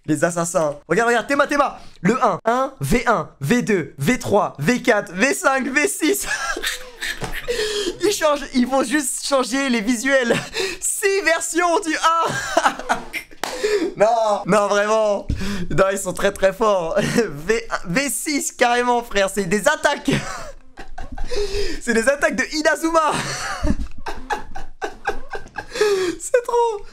Speaker 1: Les assassins. Regarde, Théma. Le 1, V1, V2, V3, V4, V5, V6. Ils vont juste changer les visuels. 6 versions du 1. Non, vraiment. Non, ils sont très forts. V6, carrément, frère. C'est des attaques. C'est des attaques de Inazuma. C'est trop.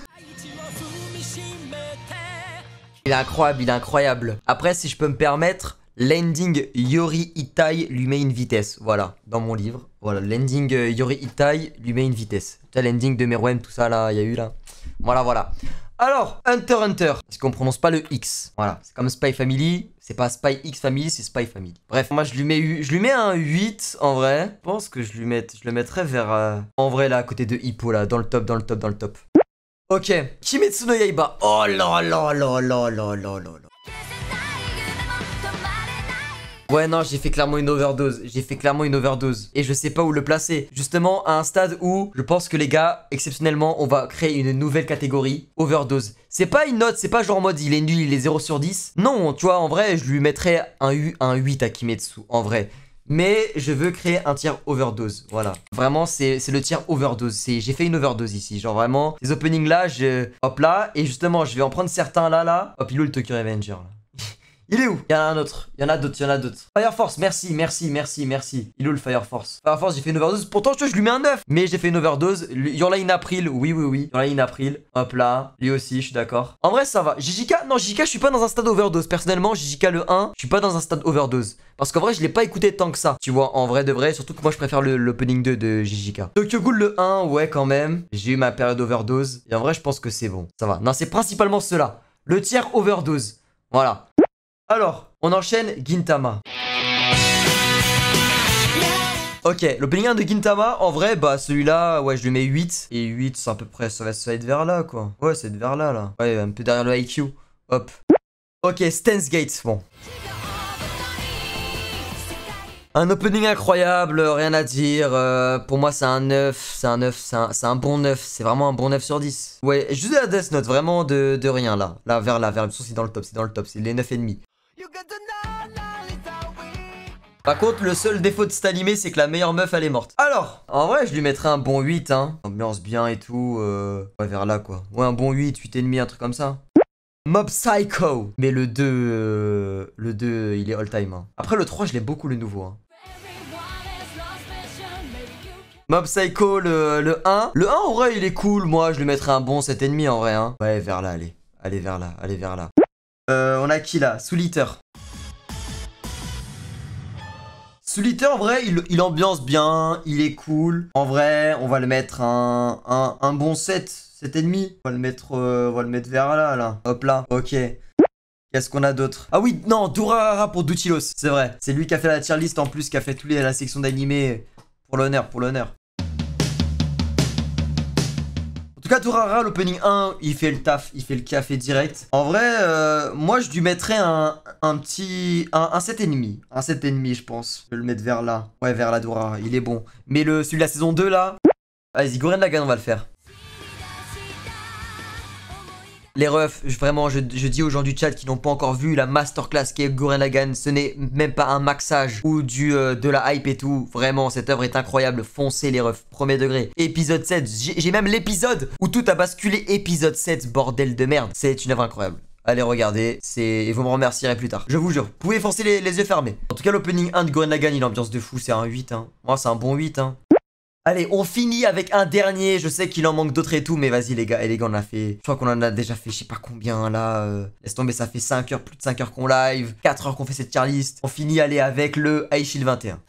Speaker 1: Il est incroyable. Après, si je peux me permettre, l'ending Yori Itai lui met une vitesse. Voilà, dans mon livre. Voilà, l'ending Yori Itai lui met une vitesse. Tu sais, l'ending de Meruem, tout ça là, il y a eu là. Voilà. Alors, Hunter x Hunter, parce qu'on prononce pas le X. Voilà, c'est comme Spy Family, c'est pas Spy X Family, c'est Spy Family. Bref, moi je lui mets un 8 en vrai. Je pense que je le mettrais vers en vrai là à côté de Hippo là, dans le top. Ok, Kimetsu no Yaiba. Oh là là. Ouais non, j'ai fait clairement une overdose. Et je sais pas où le placer. Justement à un stade où je pense que les gars, exceptionnellement, on va créer une nouvelle catégorie, overdose. C'est pas une note, c'est pas genre en mode il est nul, il est 0 sur 10. Non, tu vois, en vrai, je lui mettrais un 8 à Kimetsu, en vrai. Mais je veux créer un tiers overdose, voilà. Vraiment, c'est le tiers overdose. J'ai fait une overdose ici, genre vraiment. Ces openings là, hop là, et justement, je vais en prendre certains là. Hop, il est où le Tokyo Revenger là? Il est où? Il y en a un autre. Il y en a d'autres, il y en a d'autres. Fire Force, merci, merci, merci, merci. Il est où le Fire Force? Fire Force, j'ai fait une overdose. Pourtant, je lui mets un 9. Mais j'ai fait une overdose. Yorline April, oui, oui, oui. Yorline April. Hop là. Lui aussi, je suis d'accord. En vrai, ça va. JJK, non, JJK, je suis pas dans un stade overdose. Personnellement, JJK le 1, je suis pas dans un stade overdose. Parce qu'en vrai, je l'ai pas écouté tant que ça. Tu vois, en vrai de vrai. Surtout que moi, je préfère l'opening 2 de JJK. Tokyo Ghoul le 1, ouais, quand même. J'ai eu ma période overdose. Et en vrai, je pense que c'est bon. Ça va. Non, c'est principalement cela. Le tiers overdose. Voilà. Alors, on enchaîne Gintama. Ok, l'opening 1 de Gintama, en vrai, bah celui-là, ouais, je lui mets 8. Et 8, c'est à peu près, ça va être vers là, quoi. Ouais, c'est vers là, là. Ouais, un peu derrière le IQ. Hop. Ok, Steins Gate, bon. Un opening incroyable, rien à dire. Pour moi, c'est un 9. C'est un 9, c'est un bon 9. C'est vraiment un bon 9 sur 10. Ouais, je dis la Death Note, vraiment de rien, là. Là, vers là, vers le c'est dans le top, c'est dans le top. C'est les 9,5. Par contre, le seul défaut de cet animé, c'est que la meilleure meuf, elle est morte. Alors, en vrai, je lui mettrais un bon 8, hein. Ambiance bien et tout. Ouais, vers là, quoi. Ouais, un bon 8, 8,5, un truc comme ça. Mob Psycho. Mais le 2, il est all time, hein. Après, le 3, je l'aime beaucoup, le nouveau, hein. Mob Psycho, le 1. Le 1, en vrai, il est cool. Moi, je lui mettrais un bon 7,5, en vrai, hein. Ouais, vers là, allez. Allez, vers là, allez, vers là. On a qui, là? Soul Eater. Soul Eater, en vrai, il ambiance bien, il est cool. En vrai, on va le mettre un bon 7, 7,5. On va le mettre vers là, là. Hop là, ok. Qu'est-ce qu'on a d'autre? Ah oui, non, Durarara pour Duchilos, c'est vrai. C'est lui qui a fait la tier list en plus, qui a fait la section d'animé. Pour l'honneur, pour l'honneur. En tout cas, Durarara, l'opening 1, il fait le taf, il fait le café direct. En vrai, moi, je lui mettrais un petit... Un 7,5. Un 7,5, je pense. Je vais le mettre vers là. Ouais, vers la Durarara, il est bon. Mais celui de la saison 2, là... Vas-y, Gurren Lagann, on va le faire. Les refs, vraiment, je dis aux gens du chat qui n'ont pas encore vu la masterclass qui est Gurren Lagann, ce n'est même pas un maxage ou de la hype et tout. Vraiment, cette œuvre est incroyable. Foncez les refs, premier degré. Épisode 7, j'ai même l'épisode où tout a basculé. Épisode 7, bordel de merde. C'est une œuvre incroyable. Allez, regardez, et vous me remercierez plus tard. Je vous jure, vous pouvez foncer les yeux fermés. En tout cas, l'opening 1 de Gurren Lagann, il a ambiance de fou, c'est un 8, hein. Moi, c'est un bon 8, hein. Allez, on finit avec un dernier. Je sais qu'il en manque d'autres et tout, mais vas-y les gars, on a fait... Je crois qu'on en a déjà fait je sais pas combien là. Laisse tomber, ça fait 5 heures, plus de 5 heures qu'on live. 4 heures qu'on fait cette tier list. On finit, allez, avec le Aishil 21.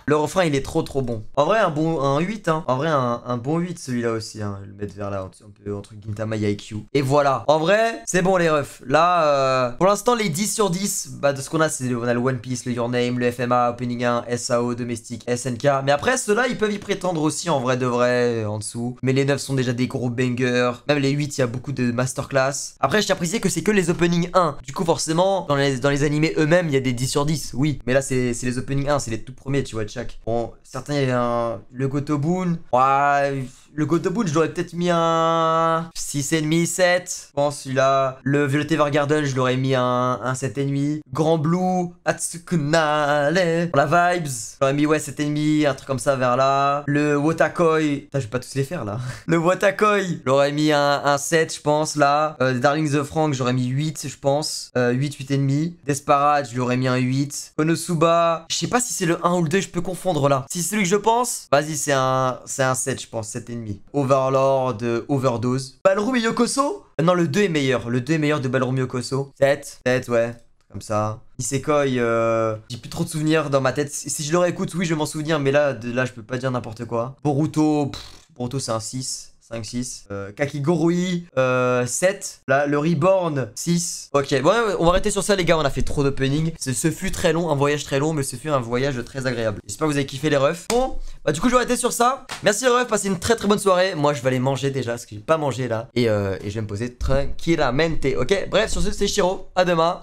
Speaker 1: Le refrain, il est trop bon. En vrai, un 8, hein. En vrai, un bon 8, celui-là aussi, hein. Je vais le mettre vers là, un peu entre Gintama et IQ. Et voilà. En vrai, c'est bon, les refs. Là, pour l'instant, les 10 sur 10, bah, de ce qu'on a, on a le One Piece, le Your Name, le FMA, Opening 1, SAO, Domestique, SNK. Mais après, ceux-là, ils peuvent y prétendre aussi, en vrai de vrai, en dessous. Mais les 9 sont déjà des gros bangers. Même les 8, il y a beaucoup de masterclass. Après, je tiens à préciser que c'est que les Opening 1. Du coup, forcément, dans les animés eux-mêmes, il y a des 10 sur 10, oui. Mais là, c'est les Opening 1, c'est les tout premiers, tu vois, chaque. Bon, certains, il y a le Gotobun. Ouais, le Gotobun, je l'aurais peut-être mis un 6,5, 7. Bon, celui-là. Le Violet Evergarden, je l'aurais mis un 7,5. Grand Blue, Atsukunale. Pour la vibes, j'aurais mis, ouais, 7,5, un truc comme ça vers là. Le Wotakoi. Putain, je vais pas tous les faire, là. Le Wotakoi, j'aurais mis un 7, je pense, là. Darling the Frank, j'aurais mis 8, je pense. 8, 8,5. Desperate, je l'aurais mis un 8. Konosuba, je sais pas si c'est le 1 ou le 2, je peux confondre là. Si c'est celui que je pense, vas-y, c'est un 7, je pense, 7,5. Overlord, Overdose. Ballroom et Yokoso? Non, le 2 est meilleur. Le 2 est meilleur de Ballroom Yokoso. 7, ouais. Comme ça. Isekoi, j'ai plus trop de souvenirs dans ma tête. Si je le réécoute, oui, je vais m'en souvenir, mais là, je peux pas dire n'importe quoi. Boruto, Boruto, c'est un 6. 5, 6. Kakigorui, 7. Là, le Reborn, 6. Ok, bon, on va arrêter sur ça, les gars. On a fait trop d'opening. Ce fut très long, un voyage très long, mais ce fut un voyage très agréable. J'espère que vous avez kiffé les refs. Bon, bah, du coup, je vais arrêter sur ça. Merci les refs, passez une très bonne soirée. Moi, je vais aller manger déjà, parce que j'ai pas mangé là. Et je vais me poser tranquillamente. Ok, bref, sur ce, c'est Shiro. À demain.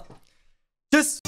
Speaker 1: Tchuss!